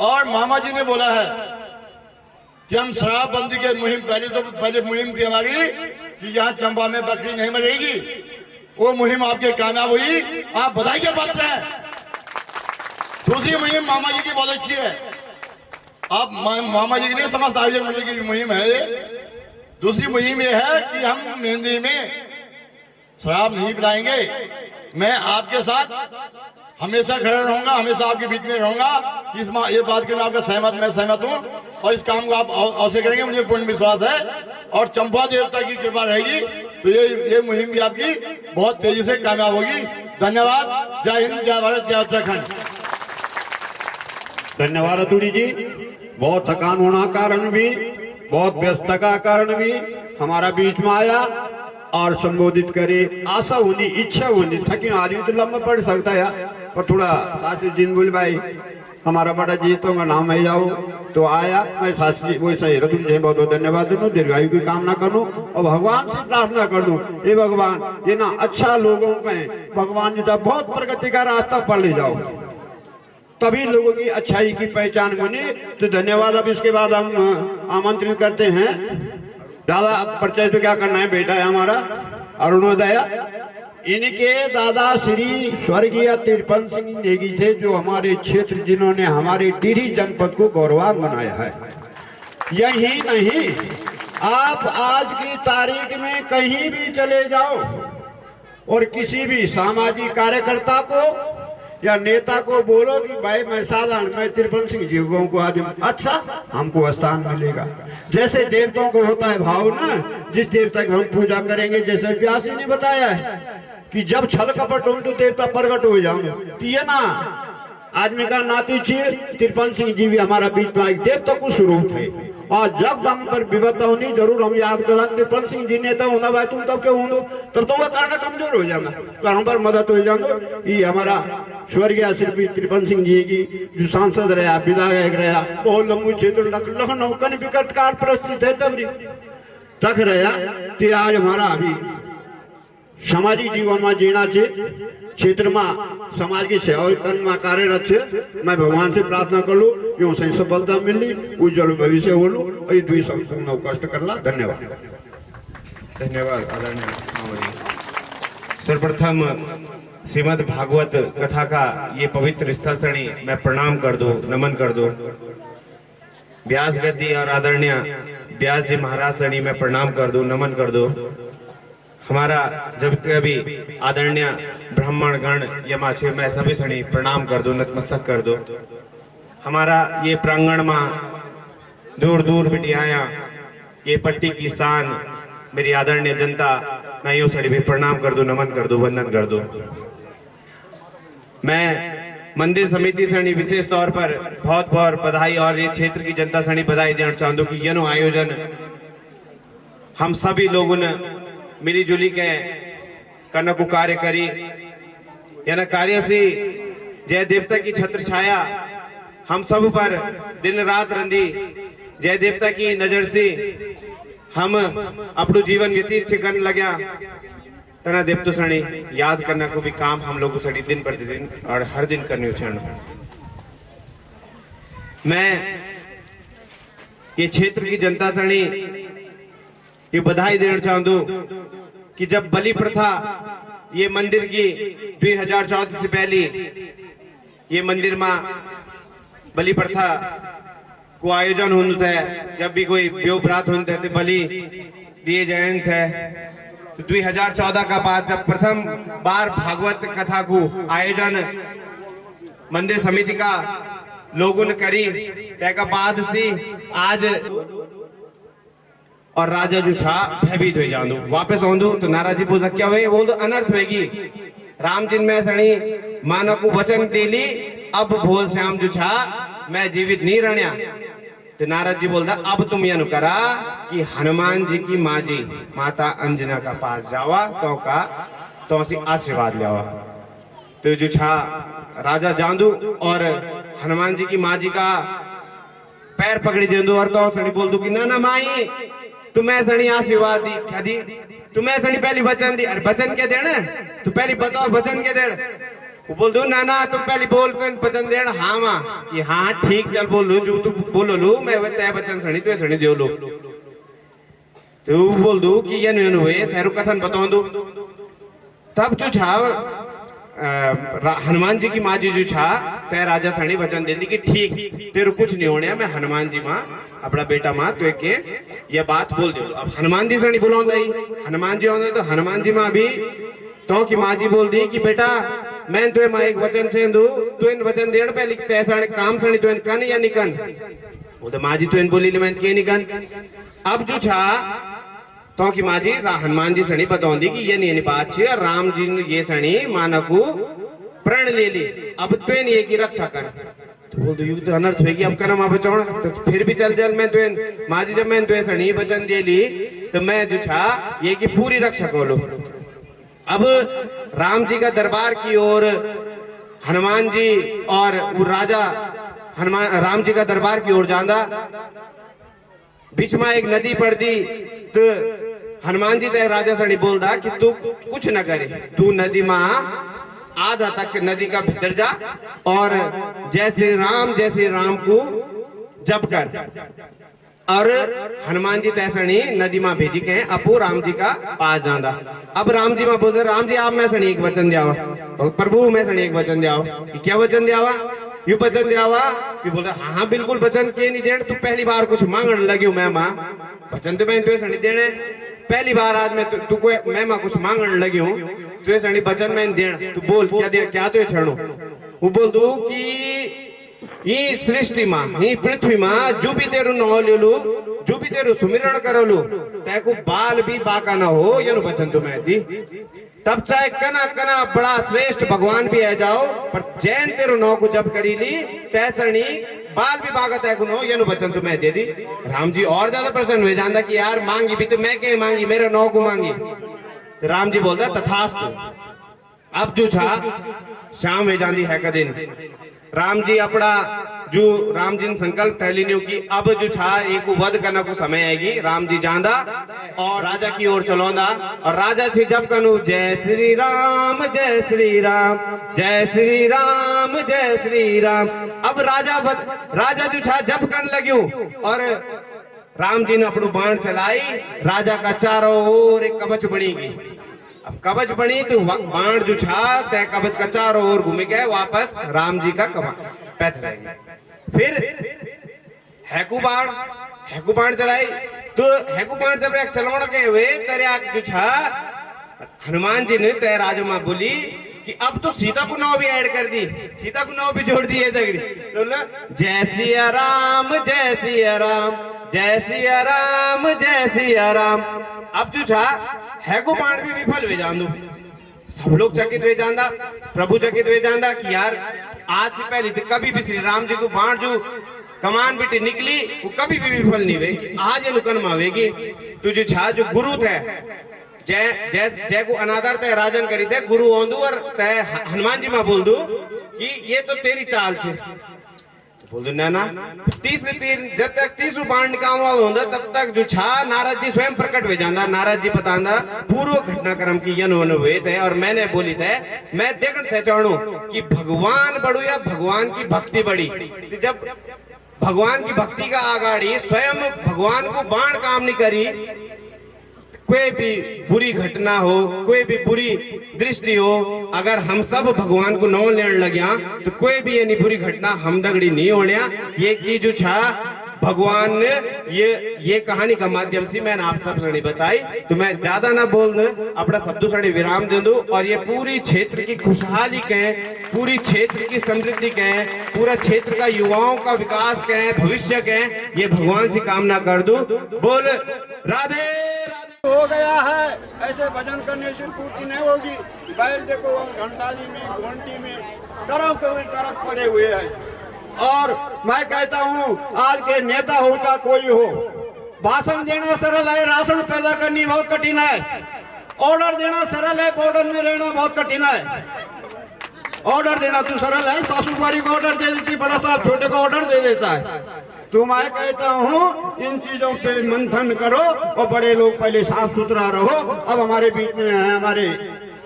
और मामा जी ने बोला है कि हम शराबबंदी के मुहिम, पहले मुहिम थी हमारी कि यहाँ चंबा में बकरी नहीं मरेगी, वो मुहिम आपके कामयाब हुई, आप बधाई के पात्र हैं। दूसरी मुहिम मामा जी की बहुत अच्छी है। आप मामा जी की नहीं, समस्त आयोजक मंडल की मुहिम है ये। दूसरी मुहिम ये है कि हम मेहंदी में शराब नहीं पिलाएंगे। मैं आपके साथ हमेशा खड़ा रहूंगा, हमेशा आपके बीच में रहूंगा। इस ये बात के मैं आपका मैं सहमत हूं और इस काम को आप अवश्य करेंगे, मुझे पूर्ण विश्वास है। और चंपा देवता की कृपा रहेगी तो ये मुहिम भी आपकी बहुत तेजी से कामयाब होगी। धन्यवाद। जय हिंद, जय भारत, जय उत्तराखंड। धन्यवाद रतुड़ी जी। बहुत थकान होना कारण भी, बहुत व्यस्तता का कारण भी हमारा बीच में आया और संबोधित करे। आशा होनी, इच्छा होनी, थकी आदमी तो लंबा पड़ सकता है, पर थोड़ा शास्त्री जी बोल भाई हमारा बड़ा जी तो नाम है जाओ, तो आया। मैं शास्त्री वही सही रतुड़ी जी बहुत बहुत धन्यवाद दूँ, दीर्घायु की कामना करूँ और भगवान से प्रार्थना कर दूँ, ये भगवान ये ना अच्छा लोगों का भगवान जी बहुत प्रगति का रास्ता पर ले जाओ, तभी लोगों की अच्छाई की पहचान बने। तो धन्यवाद। अब इसके बाद हम आमंत्रित करते हैं दादा। परिचय तो क्या करना है, बेटा है हमारा अरुणोदय। इनके दादा श्री स्वर्गीय तिरपन सिंह नेगी थे, जो हमारे क्षेत्र, जिन्होंने हमारे टिहरी जनपद को गौरवान बनाया है। यही नहीं, आप आज की तारीख में कहीं भी चले जाओ और किसी भी सामाजिक कार्यकर्ता को या नेता को बोलो कि भाई मैं साधारण, मैं तिरपन सिंह जी को आदमी, अच्छा हमको स्थान मिलेगा। जैसे देवताओं को होता है भाव ना, जिस देवता की हम पूजा करेंगे, जैसे व्यास जी ने बताया है कि जब छल कपट हो तो देवता प्रकट हो जाओ, तो ये ना आदमी का नाती छे। तिरपन सिंह जी भी हमारा बीच में देवता को स्वरूप है और जब हम पर विपत्ता होनी जरूर हम याद करा त्रिपन सिंह जी ने तो होना भाई तुम तब क्यों हो तब तो वह कारण कमजोर हो जाएगा तो हम पर मदद हो जाएगा। ये हमारा स्वर्गीय श्री त्रिपन सिंह जी की जो सांसद रहा विधायक रहा बहुत लंबू क्षेत्र लखनऊ कन विकट काल परिस्थिति है तब तक रहा तो आज हमारा अभी सामाजिक जीवन में जीना चाहिए क्षेत्र में समाज की सेवा करने में कार्यरत है। मैं भगवान से प्रार्थना कर लूँ यूँ सही सफलता मिली उज्जवल भविष्य हो लूँ और ये दुई सब कष्ट करला। धन्यवाद। धन्यवाद आदरणीय मामा। सर्वप्रथम श्रीमद् भागवत कथा का ये पवित्र स्थल सणी मैं प्रणाम कर दूं, नमन कर दूं। व्यास गद्दी और आदरणीय व्यास जी महाराज सणी मैं प्रणाम कर दूं, नमन कर दूं। हमारा जब कभी आदरणीय ब्राह्मण गण यमाचे मैं सभी सणी प्रणाम कर दूं, नतमस्तक कर दूं। हमारा ये प्रांगण में दूर दूर बिटियाया ये पट्टी की शान मेरी आदरणीय जनता मैं यूं सड़ी भी प्रणाम कर दूं, नमन कर दूं, वंदन कर दूं। मैं मंदिर समिति सणी विशेष तौर पर बहुत बहुत बधाई और ये क्षेत्र की जनता सणी बधाई देना चाहूँ कि यह आयोजन हम सभी लोगों ने मिली जुली के करने को कार्य करी यानी कार्य से जय देवता की छत्र छाया हम सब पर दिन रात रंदी। जय देवता की नजर से हम अपना जीवन व्यतीत से करने लग्या तना देवतो सणी याद करने को भी काम हम लोगों सड़ी दिन प्रतिदिन और हर दिन करने उछाण। मैं ये क्षेत्र की जनता सणी ये बधाई देना चाहूँ कि जब बलि प्रथा ये मंदिर की 2014 से पहले ये मंदिर में बलि प्रथा को आयोजन होने थे जब भी कोई ब्यो प्रात होते थे बलि दिए जाए थे तो 2014 का बाद जब प्रथम बार भागवत कथा को आयोजन मंदिर समिति का लोगों ने करी तैका बाद से आज और राजा जो छा भयभीत हो जाऊं वापस आऊं तो नाराजी पूछा क्या हुए बोल तो अनर्थ होगी राम जिन में सणी मानो को वचन देली अब भोल श्याम जो छा मैं जीवित नहीं रहना तो नारद जी बोलता अब तुम यह करा कि हनुमान जी की माँ जी माता अंजना का पास जावा तो सी आशीर्वाद लिया तो जो छा राजा जांदू और हनुमान जी की माँ जी का पैर पकड़ी दे दो और तो सणी बोल दू कि ना माई तुम्हें सणी आशीर्वाद दी क्या दी तुम्हें सणी पहली वचन दी। अरे वचन क्या देना तू पहली बताओ वचन क्या देना वो बोल दू ना तो पहली बोल को वचन देना हाँ माँ कि हाँ ठीक चल बोल लू जो तू बोलो लू मैं तय वचन सणी तो सणी दे लो तो बोल दू कि ये नहीं हुए सैरू कथन बताओ दू तब जो छा हनुमान जी की माँ जी जो छा तय राजा सणी वचन दे दी कि ठीक तेरे कुछ नहीं होने मैं हनुमान जी माँ अपना बेटा माँ तो एक ये बात बोल दे। अब हनुमान जी सणी बुलाऊंगा ही हनुमान जी आऊंगा तो हनुमान जी माँ भी तो की माँ जी बोल दी कि बेटा मैं तो माँ एक वचन से दू तू इन वचन देड़ पे लिखते ऐसा काम सणी तो इन कन या निकन वो तो माँ जी तो इन बोली मैं के निकन। अब जो छा तो की माँ जी हनुमान जी सणी बताऊंगी कि ये नहीं बात छे राम जी ने ये सणी माना को प्रण ले ली अब तो इन ये की रक्षा कर तो बोल दो युग तो अनर्थ होगी अब करना माँ बचाओ तो फिर भी चल मैं तो माँ जी जब मैं तो सणी वचन दे ली तो मैं जो छा ये की पूरी रक्षा कर लो। अब राम जी का दरबार की ओर हनुमान जी और वो राजा हनुमान राम जी का दरबार की ओर जांदा बीच में एक नदी पड़ दी तो हनुमान जी ते राजा सणी बोलदा कि तू कुछ न करे तू नदी में आधा तक नदी का भीतर जा और जय श्री राम को जप कर और हनुमान जी तैसणी नदी में भेजी के अपू राम जी का पास जांदा। अब राम जी में बोलते राम जी आप मैं सणी एक वचन दियावा प्रभु मैं सणी एक वचन दियावा क्या वचन दियावा यू वचन दियावा कि बोलते हाँ बिल्कुल वचन के नहीं देने तू पहली बार कुछ मांगने लगी मैं माँ वचन तो मैं तो सणी देने पहली बार आज मैं तू को मैं माँ कुछ मांगने लगी हूँ तो सणी वचन मैं देना तू बोल क्या दे क्या तो छेड़ो वो बोल दू कि ये सृष्टि माँ ये पृथ्वी माँ जो भी तेरू नौ ले लू जो भी तेरू सुमिरण करो लू तैको बाल भी बाका ना हो ये वचन तुम्हें दी तब चाहे कना कना बड़ा श्रेष्ठ भगवान भी आ जाओ पर जैन तेरो नौ को जब करी ली तैसणी बाल भी बागत है गुनो ये नु बचन तो मैं दे दी। राम जी और ज्यादा प्रसन्न हुए जानदा कि यार मांगी भी तो मैं के मांगी मेरे नौ को मांगी। तो राम जी बोलता तथास्तु। अब जो छा शाम हो जाती है कदिन राम जी अपना जो राम जी ने संकल्प थैली न्यू की अब जो छा एक वध करने को समय आएगी। राम जी जांदा और राजा की ओर चलौंदा और राजा छे जब कनु जय श्री राम जय श्री राम जय श्री राम जय श्री राम। अब राजा जो छा जब करने लग्यो और राम जी ने अपनो बाण चलाई। राजा का चारों ओर एक कवच बनेगी। अब कवच बनी तो बाण जो छा तय कवच का चारों ओर घूमे गए वापस राम जी का पैथ रहेगी। फिर हैकू बाण चढ़ाई तो हैकू बाण जब एक चलवण के हुए तेरे जो छा हनुमान जी ने तय राजा मां बोली कि अब तो सीता को नाव भी ऐड कर दी। सीता को नाव भी जोड़ दी है तगड़ी तो ना जय सिया राम जय सिया राम जय सिया राम जय सिया राम। अब जो छा हैगो बाण भी विफल हुए जान दो। सब लोग चकित हुए जानदा प्रभु चकित हुए जानदा कि यार आज से पहले तो कभी भी श्री राम जी को बाण जो कमान बेटी निकली वो कभी भी विफल नहीं हुएगी। आज ये नुकन मावेगी तुझे छा जो गुरु थे जय को अनादर तय राजन करी थे गुरु ओंदू और तय हनुमान जी मां बोल दू कि ये तो तेरी चाल छे। बोल दो ना तीसरे तीर जब तक तीसरो बाण निकालवा होंदा तब तक जो छा नारद जी स्वयं प्रकट हो जांदा। नारद जी बतांदा पूर्व घटनाक्रम की यन वन हुए थे और मैंने बोली थे मैं देखन थे चाहूं कि भगवान बड़ो या भगवान की भक्ति बड़ी। तो जब भगवान की भक्ति का आगाड़ी स्वयं भगवान को बाण काम नहीं करी कोई भी बुरी घटना हो कोई भी बुरी दृष्टि हो अगर हम सब भगवान को नौ लेने लग्या तो कोई भी ये बुरी घटना हम दगड़ी नहीं होने। ये की जो छा भगवान ने ये कहानी का माध्यम से मैंने आप सब सड़ी बताई तो मैं ज्यादा ना बोल अपना शब्दों सड़ी विराम दे दूं और ये पूरी क्षेत्र की खुशहाली कहें पूरी क्षेत्र की समृद्धि कहें पूरा क्षेत्र का युवाओं का विकास कहें भविष्य कहें ये भगवान से कामना कर दूं। बोल राधे हो गया है ऐसे भजन करने से पूर्ति नहीं होगी। बैल देखो घंटाली में घंटी में तरफ पड़े हुए हैं। और मैं कहता हूँ आज के नेता हो चाहे कोई हो भाषण देना सरल है राशन पैदा करनी बहुत कठिन है। ऑर्डर देना सरल है बॉर्डर में रहना बहुत कठिन है। ऑर्डर देना तो सरल है सासू बारी को ऑर्डर दे देती बड़ा साहब छोटे को ऑर्डर दे देता है। तो मैं कहता हूँ इन चीजों पे मंथन करो और बड़े लोग पहले साफ सुथरा रहो। अब हमारे बीच में हैं हमारे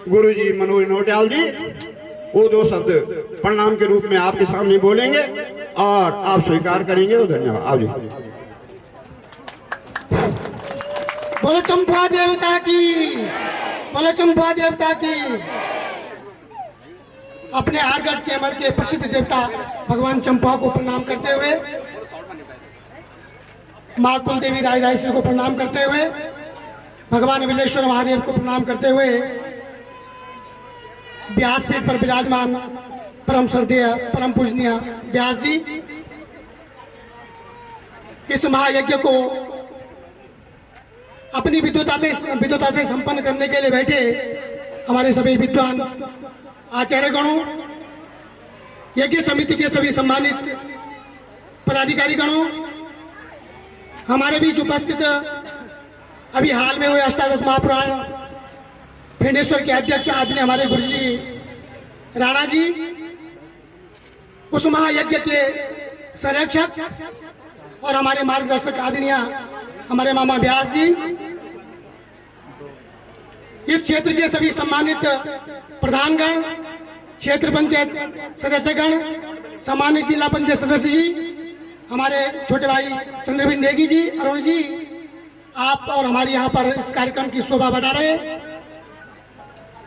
गुरुजी मनोज नोटियाल जी वो दो शब्द प्रणाम के रूप में आपके सामने बोलेंगे और आप स्वीकार करेंगे। तो धन्यवाद। आप जी बोले चंपा देवता की बोले चंपा देवता की। अपने आरगढ़ के अमर के प्रसिद्ध देवता भगवान चंपा को प्रणाम करते हुए माँ कुलदेवी राजराजेश्वरी को प्रणाम करते हुए भगवान विलेश्वर महादेव को प्रणाम करते हुए व्यासपीठ पर विराजमान परम श्रद्धेय परम पूजनीय व्यास जी इस महायज्ञ को अपनी विद्वता से संपन्न करने के लिए बैठे हमारे सभी विद्वान आचार्य गणों यज्ञ समिति के सभी सम्मानित पदाधिकारी गणों हमारे बीच उपस्थित अभी हाल में हुए अष्टादश महापुराण फेडेश्वर के अध्यक्ष आदरणीय हमारे गुरुजी राणा जी उस महायज्ञ के संरक्षक और हमारे मार्गदर्शक आदरणीय हमारे मामा व्यास जी इस क्षेत्र के सभी सम्मानित प्रधानगण क्षेत्र पंचायत सदस्यगण सम्मानित जिला पंचायत सदस्य जी हमारे छोटे भाई चंद्रवीर नेगी जी अरुण जी आप और हमारे यहाँ पर इस कार्यक्रम की शोभा बढ़ा रहे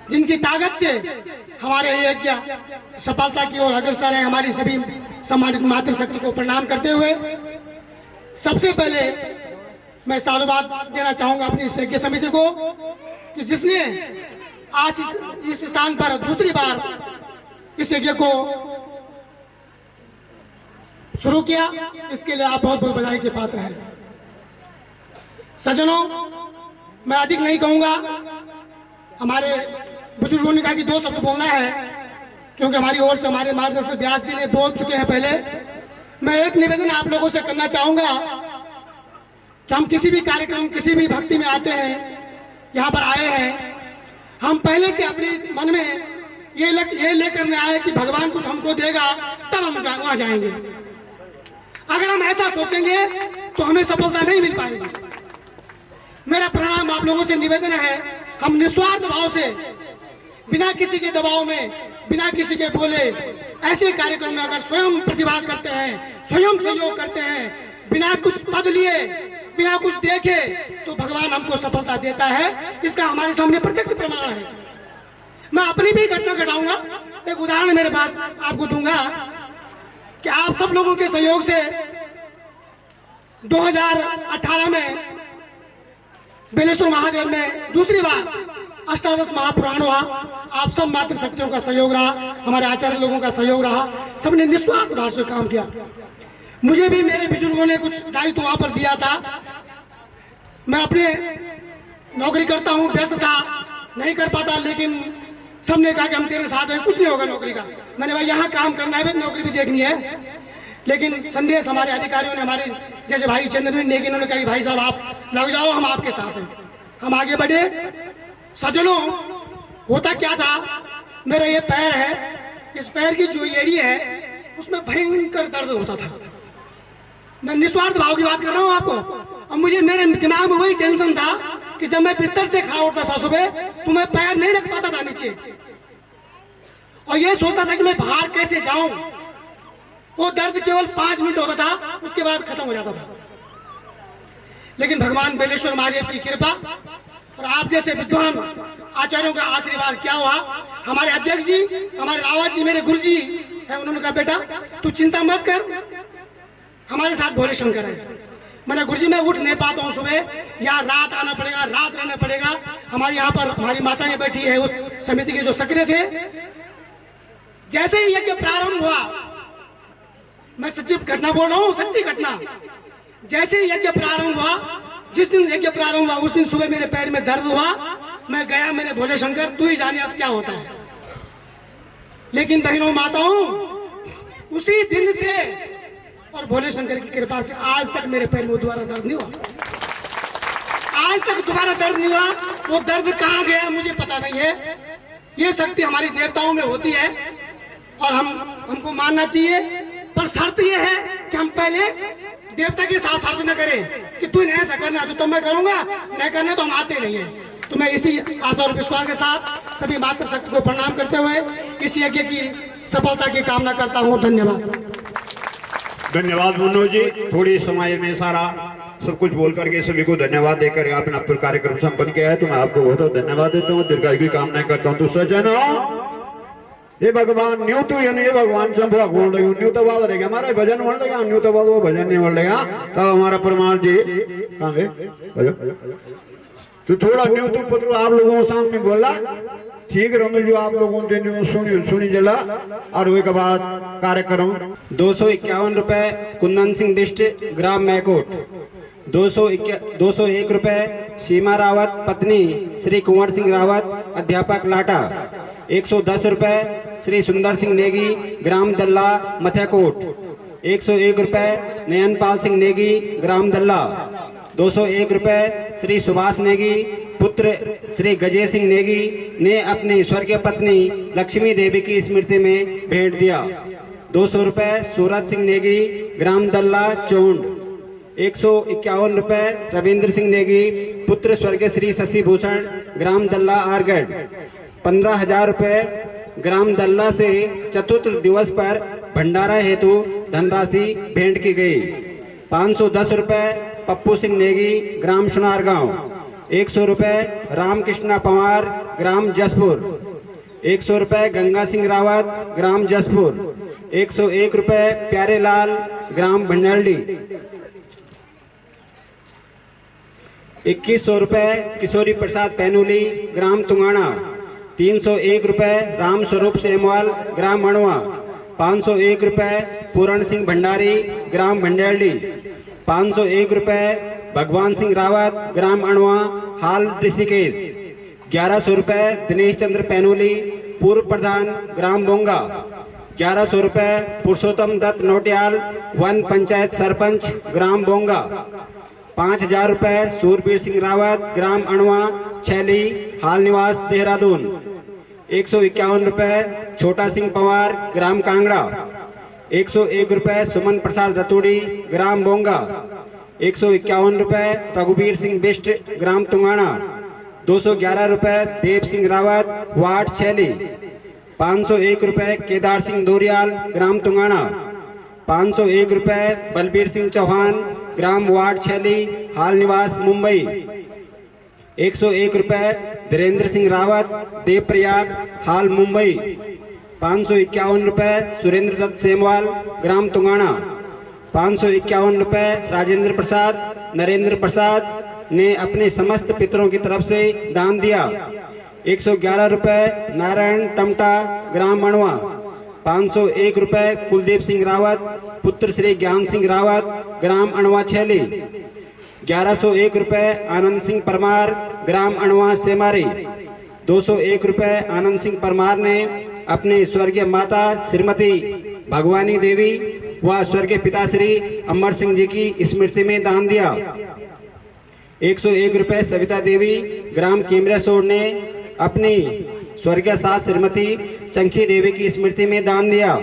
जिनकी ताकत से हमारे यज्ञ सफलता की ओर अग्रसर है। हमारी सभी सम्मानित मातृशक्ति को प्रणाम करते हुए सबसे पहले मैं साधुवाद देना चाहूंगा अपनी इस यज्ञ समिति को कि जिसने आज इस स्थान पर दूसरी बार इस यज्ञ को शुरू किया इसके लिए आप बहुत बहुत बधाई के पात्र हैं। सज्जनों मैं अधिक नहीं कहूंगा हमारे बुजुर्गों ने कहा कि 2 शब्द बोलना है क्योंकि हमारी ओर से हमारे मार्गदर्शक व्यास जी ने बोल चुके हैं पहले मैं एक निवेदन आप लोगों से करना चाहूंगा कि हम किसी भी कार्यक्रम, किसी भी भक्ति में आते हैं, यहाँ पर आए हैं, हम पहले से अपने मन में ये लेकर में आए कि भगवान कुछ हमको देगा तब हम वहां जाएंगे। अगर हम ऐसा सोचेंगे तो हमें सफलता नहीं मिल पाएगी। मेरा प्रणाम आप लोगों से निवेदन है, हम निस्वार्थ भाव से, बिना किसी के दबाव में, बिना किसी के बोले, ऐसे कार्यक्रम में अगर स्वयं प्रतिभाग करते हैं, स्वयं सहयोग करते हैं, बिना कुछ पद लिए, बिना कुछ देखे, तो भगवान हमको सफलता देता है। इसका हमारे सामने प्रत्यक्ष प्रमाण है। मैं अपनी भी घटना घटाऊंगा। एक उदाहरण मेरे पास आपको दूंगा कि आप सब लोगों के सहयोग से 2018 में बेलेश्वर महादेव में दूसरी बार अष्टादश महापुराण हुआ। आप सब मातृशक्तियों का सहयोग रहा, हमारे आचार्य लोगों का सहयोग रहा, सबने निस्वार्थ भाव से काम किया। मुझे भी मेरे बुजुर्गों ने कुछ दायित्व वहां पर दिया था। मैं अपने नौकरी करता हूं, व्यस्त था, नहीं कर पाता, लेकिन सबने कहा कि हम तेरे साथ हैं, कुछ नहीं होगा नौकरी का। मैंने भाई यहाँ काम करना है, नौकरी भी देखनी है। लेकिन संदेश हमारे अधिकारियों ने, हमारे जैसे भाई चंद्रवीर नेगी, इन्होंने कहा भाई साहब आप लग जाओ, हम आपके साथ हैं। हम आगे बढ़े। सज्जनों, होता क्या था, मेरा ये पैर है, इस पैर की जो एड़ी है उसमें भयंकर दर्द होता था। मैं निस्वार्थ भाव की बात कर रहा हूँ आपको। और मुझे, मेरे दिमाग में वही टेंशन था कि जब मैं बिस्तर से खड़ा उठता था सुबह, तो मैं पैर नहीं रख पाता था नीचे, और ये सोचता था कि मैं बाहर कैसे जाऊं। वो दर्द केवल 5 मिनट होता था, उसके बाद खत्म हो जाता था। लेकिन भगवान बेलेश्वर महादेव की कृपा और आप जैसे विद्वान आचार्यों का आशीर्वाद क्या हुआ, हमारे अध्यक्ष जी, हमारे रावत जी, मेरे गुरु जी है, उन्होंने कहा बेटा तू चिंता मत कर, हमारे साथ भोले शंकर है। मैंने गुरु जी मैं उठ नहीं पाता हूँ सुबह, यहाँ रात आना पड़ेगा, रात रहना पड़ेगा। हमारे यहाँ पर हमारी माताएं बैठी है, उस समिति के जो सक्रिय थे। जैसे ही यज्ञ प्रारंभ हुआ, मैं सच्ची घटना बोल रहा हूँ, सच्ची घटना, जैसे ही यज्ञ प्रारंभ हुआ, जिस दिन यज्ञ प्रारंभ हुआ उस दिन सुबह मेरे पैर में दर्द हुआ। मैं गया, मेरे भोले शंकर तू ही जाने अब क्या होता है। लेकिन बहनों माताओं, उसी दिन से और भोले शंकर की कृपा से आज तक मेरे पैर में दोबारा दर्द नहीं हुआ। आज तक दोबारा दर्द नहीं हुआ। वो दर्द कहाँ गया मुझे पता नहीं है। ये शक्ति हमारी देवताओं में होती है और हमको मानना चाहिए। पर शर्त ये है कि हम पहले देवता के साथ शर्त न करें कि तू नहीं ऐसा करना, तो मैं करूंगा, नहीं करना तो हम आते नहीं है। तो मैं इसी आशा और विश्वास के साथ सभी मातृशक्ति को प्रणाम करते हुए इस यज्ञ की सफलता की कामना करता हूँ। धन्यवाद। धन्यवाद मनोज जी। थोड़ी समय में सारा सब कुछ बोल करके सभी को धन्यवाद देकर आपने अपना कार्यक्रम संपन्न किया है, तो मैं आपको बहुत बहुत धन्यवाद देता हूँ, दीर्घायु की कामना करता हूँ। तो सज्जनों, ये भगवान न्यू तो यानी ये भगवान से बोल रही हूँ, न्यू तो बात रहेगा, हमारा भजन बोल देगा, न्यू तो बात वो भजन नहीं बोल देगा। तब हमारा प्रमाण जी कहाँ गए, तो थोड़ा न्यू तो पत्र आप लोगों के सामने बोला, ठीक रहो जो आप लोगों ने सुनी जला। और उसके बाद कार्यक्रम 251 रुपए कुंदन सिंह बिष्ट, ग्राम मैकोट। 201 रुपए सीमा रावत, पत्नी श्री कुंवर सिंह रावत, अध्यापक लाटा। 110 रुपए श्री सुंदर सिंह नेगी, ग्राम दल्ला, मथेकोट। 101 रुपए नयनपाल सिंह नेगी, ग्राम दल्ला। 201 रुपए श्री सुभाष नेगी, पुत्र श्री गजय सिंह नेगी ने अपनी स्वर्गीय पत्नी लक्ष्मी देवी की स्मृति में भेंट दिया। 200 रुपए सूरज सिंह नेगी, ग्राम दल्ला, चौंड। 151 रुपए रविंद्र सिंह नेगी, पुत्र स्वर्गीय श्री शशि भूषण, ग्राम दल्ला, आरगढ़। 15,000 रुपए ग्राम दल्ला से चतुर्थ दिवस पर भंडारा हेतु धनराशि भेंट की गई। 510 रुपए पप्पू सिंह नेगी, ग्राम सुनारगांव। 100 रुपए रामकृष्णा पवार, ग्राम जसपुर। 100 रुपए गंगा सिंह रावत, ग्राम जसपुर। 101 रुपए प्यारेलाल, ग्राम भंडारडी। 2100 रुपए किशोरी प्रसाद पैनुली, ग्राम तुंगाना। 301 रुपए राम स्वरूप सेमवाल, ग्राम मणुआ। 501 रुपए पूरण सिंह भंडारी, ग्राम भंडारडी। 501 रुपए भगवान सिंह रावत, ग्राम अणवा, हाल ऋषिकेश। 1100 रुपए दिनेश चंद्र पैनोली, पूर्व प्रधान, ग्राम बोंगा। 1100 रुपए पुरुषोत्तम दत्त नोटियाल, वन पंचायत सरपंच, ग्राम बोंगा। 5000 रुपए सूरबीर सिंह रावत, ग्राम अणवा, छैली, हाल निवास देहरादून। 151 रुपए छोटा सिंह पवार, ग्राम कांगड़ा। 101 रुपए सुमन प्रसाद रतूड़ी, ग्राम बोंगा। 151 रुपए रघुवीर सिंह बिष्ट, ग्राम तुंगाना। 211 रुपए देव सिंह रावत, वार्ड छैली। 501 रुपए केदार सिंह दोरियाल, ग्राम तुंगाना। 501 रुपए बलबीर सिंह चौहान, ग्राम वार्ड छैली, हाल निवास मुंबई। 101 रुपए धीरेन्द्र सिंह रावत, देवप्रयाग, हाल मुंबई। 551 रुपए सुरेंद्र दत्त सेमवाल, ग्राम तुंगाना। 551 रुपए राजेंद्र प्रसाद, नरेंद्र प्रसाद ने अपने समस्त पितरों की तरफ से दान दिया। 111 रुपए नारायण टमटा, ग्राम मणवा। 501 रुपए कुलदीप सिंह रावत, पुत्र श्री ज्ञान सिंह रावत, ग्राम अणवा छैली। 1101 रुपए आनंद सिंह परमार, ग्राम अणवा सेमारी। 201 रुपए आनंद सिंह परमार ने अपने स्वर्गीय माता श्रीमती भगवानी देवी व स्वर्गीय पिता श्री अमर सिंह जी की स्मृति में दान दिया। 101 रुपए सविता देवी, ग्राम केमरेसोड़ ने अपनी स्वर्गीय सास श्रीमती चंकी देवी की स्मृति में दान दिया।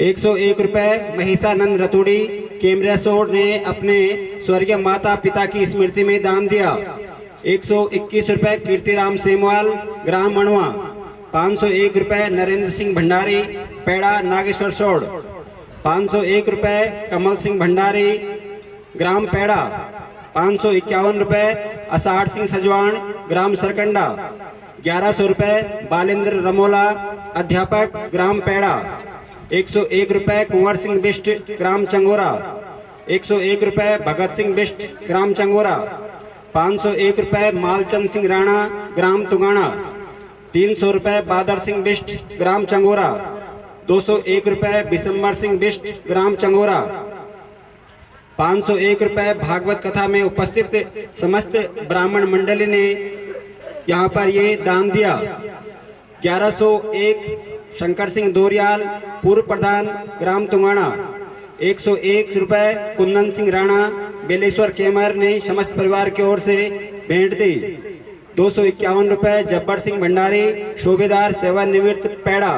101 रुपए महिषानंद रतूड़ी, केमरेसोड़ ने अपने स्वर्गीय माता पिता की स्मृति में दान दिया। 121 रुपए कीर्तिराम सेमवाल, ग्राम मणवा। 501 रुपए नरेंद्र सिंह भंडारी, पेड़ा नागेश्वर सोड़। 501 रुपए कमल सिंह भंडारी, ग्राम पेड़ा। 551 रुपए अषाढ़ सिंह सजवाण, ग्राम सरकंडा। 1100 रुपए बालेंद्र रमोला, अध्यापक, ग्राम पेड़ा। 101 रुपए कुंवर सिंह बिष्ट, ग्राम चंगोरा। 101 रुपए भगत सिंह बिष्ट, ग्राम चंगोरा। 501 रुपए मालचंद सिंह राणा, ग्राम तुंगाना। 300 रुपए बादर सिंह बिष्ट, ग्राम चंगोरा। 201 रुपए बिशंबर सिंह बिष्ट, ग्राम चंगोरा। 501 रुपए भागवत कथा में उपस्थित समस्त ब्राह्मण मंडली ने यहाँ पर ये दान दिया। 1101 शंकर सिंह दोरियाल, पूर्व प्रधान, ग्राम तुंगाना। 101 रुपए कुंदन सिंह राणा, बेलेश्वर केमर ने समस्त परिवार की ओर से भेंट दी। 251 रुपए जब्बर सिंह भंडारी, शोभेदार, सेवानिवृत्त, पेड़ा।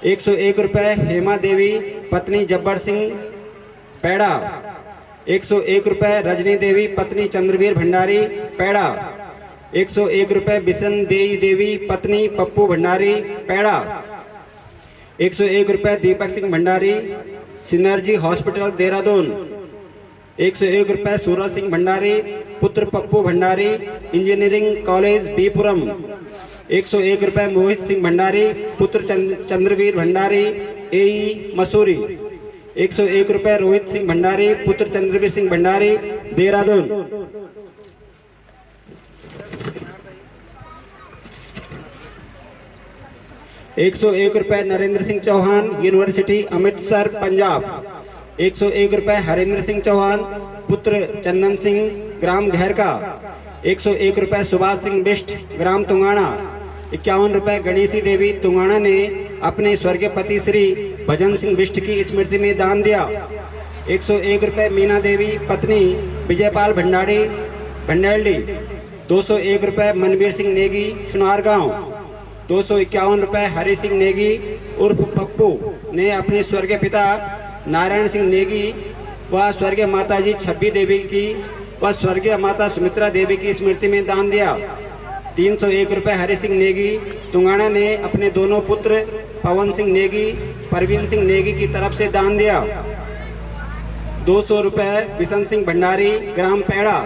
101 रुपए हेमा देवी, पत्नी जब्बर सिंह, पेड़ा। 101 रुपए रजनी देवी, पत्नी चंद्रवीर भंडारी, पेड़ा। 101 रुपए बिशन देवी, पत्नी पप्पू भंडारी, पेड़ा। 101 रुपए दीपक सिंह भंडारी, सिनर्जी हॉस्पिटल, देहरादून। 101 रुपए सूरज सिंह भंडारी, पुत्र पप्पू भंडारी, इंजीनियरिंग कॉलेज, बीपुरम। 101 रुपए मोहित सिंह भंडारी, पुत्र चंद्रवीर भंडारी, एई, मसूरी। 101 रुपए रोहित सिंह भंडारी, पुत्र चंद्रवीर सिंह भंडारी, देहरादून। 101 रुपए नरेंद्र सिंह चौहान, यूनिवर्सिटी, अमृतसर, पंजाब। 101 रुपए हरेंद्र सिंह चौहान, पुत्र चंदन सिंह, ग्राम घहरका। 101 रुपए सुभाष सिंह बिष्ट, ग्राम तुंगाना। 51 रुपए गणेशी देवी तुंगाना ने अपने स्वर्गीय पति श्री भजन सिंह बिष्ट की स्मृति में दान दिया। 101 रुपए मीना देवी, पत्नी विजयपाल भंडारी, भंडेलडी। 201 रुपए मनवीर सिंह नेगी, सुनारगांव। 251 रुपए हरि सिंह नेगी उर्फ पप्पू ने अपने स्वर्गीय पिता नारायण सिंह नेगी व स्वर्गीय माता जी छब्बी देवी की व स्वर्गीय माता सुमित्रा देवी की स्मृति में दान दिया। 301 रुपए हरि सिंह नेगी तुंगाना ने अपने दोनों पुत्र पवन सिंह नेगी, परवीन सिंह नेगी की तरफ से दान दिया। 200 रुपए बिशन सिंह भंडारी, ग्राम पेड़ा।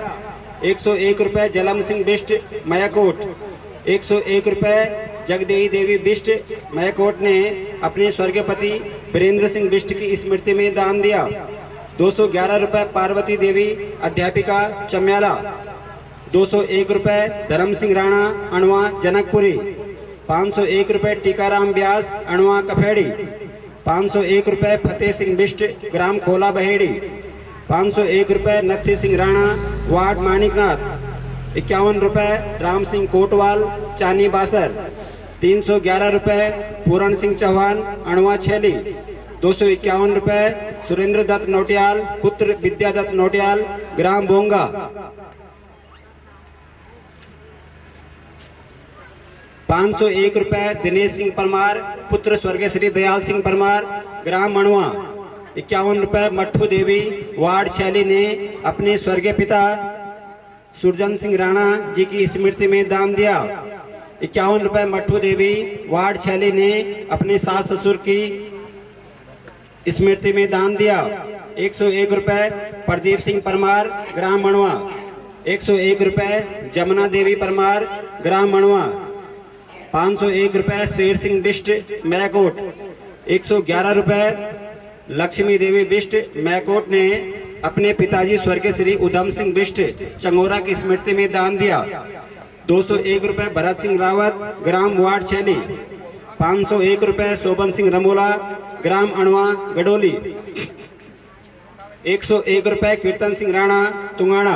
101 रुपए जलम सिंह बिष्ट, मयाकोट। 101 रुपए जगदेही देवी बिष्ट, मयाकोट ने अपने स्वर्गीय पति वीरेंद्र सिंह बिष्ट की स्मृति में दान दिया। 211 रुपए पार्वती देवी, अध्यापिका, चम्याला। 201 रुपए धर्म सिंह राणा, अणवा, जनकपुरी। 501 रुपए टीकाराम व्यास, अणवा, कफेड़ी। 501 रुपए फतेह सिंह बिष्ट, ग्राम खोला, बहेड़ी। 501 रुपए नथी सिंह राणा, वार्ड मानिकनाथ। 51 रुपए राम सिंह कोटवाल, चानी, बासर। 311 रुपए पूरण सिंह चौहान अणवा छैली। 251 रुपए सुरेंद्र दत्त नोटियाल पुत्र विद्यादत्त नोटियाल ग्राम बोंगा। 501 रुपए दिनेश सिंह परमार पुत्र स्वर्गीय श्री दयाल सिंह परमार ग्राम मणवा। 51 रुपए मट्ठू देवी वार्ड छैली ने अपने स्वर्गीय पिता सुरजन सिंह राणा जी की स्मृति में दान दिया। 51 रुपए मट्ठू देवी वार्ड छैली ने अपने सास ससुर की स्मृति में दान दिया। 101 रुपए प्रदीप सिंह परमार ग्राम मणवा। 101 रुपए जमुना देवी परमार ग्राम मणवा। 501 रुपए शेर सिंह बिष्ट मैकोट। 111 रुपए लक्ष्मी देवी बिष्ट मैकोट ने अपने पिताजी स्वर्गीय श्री उधम सिंह बिष्ट चंगोरा की स्मृति में दान दिया। 201 रुपए भरत सिंह रावत ग्राम वार्ड छैली। 501 रुपए शोभन सिंह रमोला ग्राम अणवा गडोली। 101 रुपए कीर्तन सिंह राणा तुंगाना।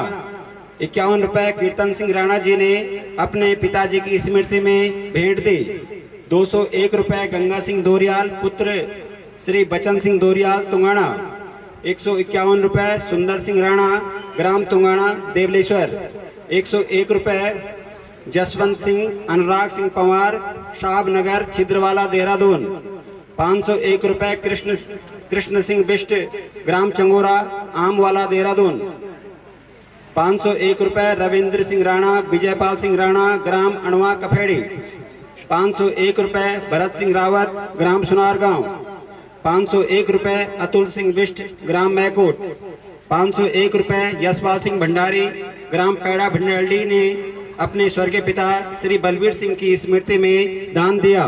51 रुपए कीर्तन सिंह राणा जी ने अपने पिताजी की स्मृति में भेंट दी। 201 रुपए गंगा सिंह दोरियाल पुत्र श्री बचन सिंह दोरियाल तुंगाना। 151 रुपए सुंदर सिंह राणा ग्राम तुंगाना देवलेश्वर। 101 रुपए जसवंत सिंह अनुराग सिंह पवार शाहब नगर छिद्रवाला देहरादून। 501 रुपए कृष्ण सिंह बिष्ट ग्राम चंगोरा आमवाला देहरादून। 501 रुपए रविंद्र सिंह राणा विजयपाल सिंह राणा ग्राम अणवा कफेड़ी। 501 रुपए भरत सिंह रावत ग्राम सुनारगांव। 501 रुपए अतुल सिंह बिष्ट ग्राम मैकोट। 501 रुपए यशपाल सिंह भंडारी ग्राम पैड़ा भंडारी ने अपने स्वर्गीय पिता श्री बलबीर सिंह की स्मृति में दान दिया।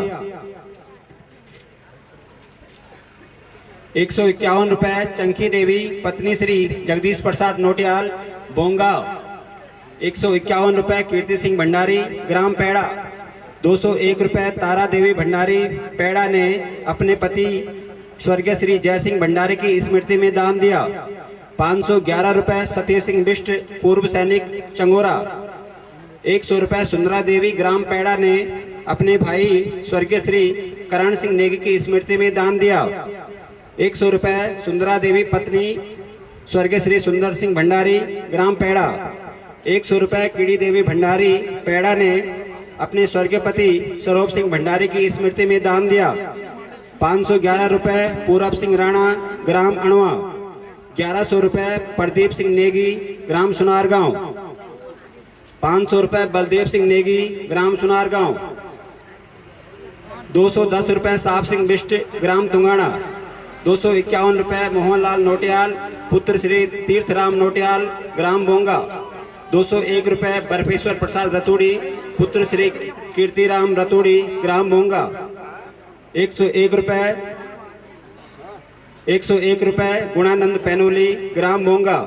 151 रुपए चंकी देवी पत्नी श्री जगदीश प्रसाद नोटियाल बोंगा। 151 रुपए कीर्ति सिंह भंडारी ग्राम पैड़ा। 201 रुपए तारा देवी भंडारी पैड़ा ने अपने पति स्वर्गीय श्री जय सिंह भंडारी की स्मृति में दान दिया। 511 रुपए सतीश सिंह बिष्ट पूर्व सैनिक चंगोरा। 100 रुपए सुंदरा देवी ग्राम पैड़ा ने अपने भाई स्वर्गीय श्री करण सिंह नेगी की स्मृति में दान दिया। 100 रुपए सुंदरा देवी पत्नी स्वर्गीय श्री सुंदर सिंह भंडारी ग्राम पैड़ा। 100 रुपए कीड़ी देवी भंडारी पैड़ा ने अपने स्वर्गीय पति सरोप सिंह भंडारी की स्मृति में दान दिया। 511 रुपए पूरब सिंह राणा ग्राम अणवा। 1100 रुपए प्रदीप सिंह नेगी ग्राम सुनारगांव। 500 रुपए बलदेव सिंह नेगी ग्राम सुनारगांव। 210 रुपए साफ सिंह बिष्ट ग्राम तुंगाना। 251 रुपए मोहनलाल नोटियाल पुत्र श्री तीर्थराम नोटियाल ग्राम बोंगा। 201 रुपए बर्फेश्वर प्रसाद रतूड़ी पुत्र श्री कीर्तिराम रतूड़ी ग्राम बोंगा। 101 रुपए गुणानंद पैनोली ग्राम बोंगा।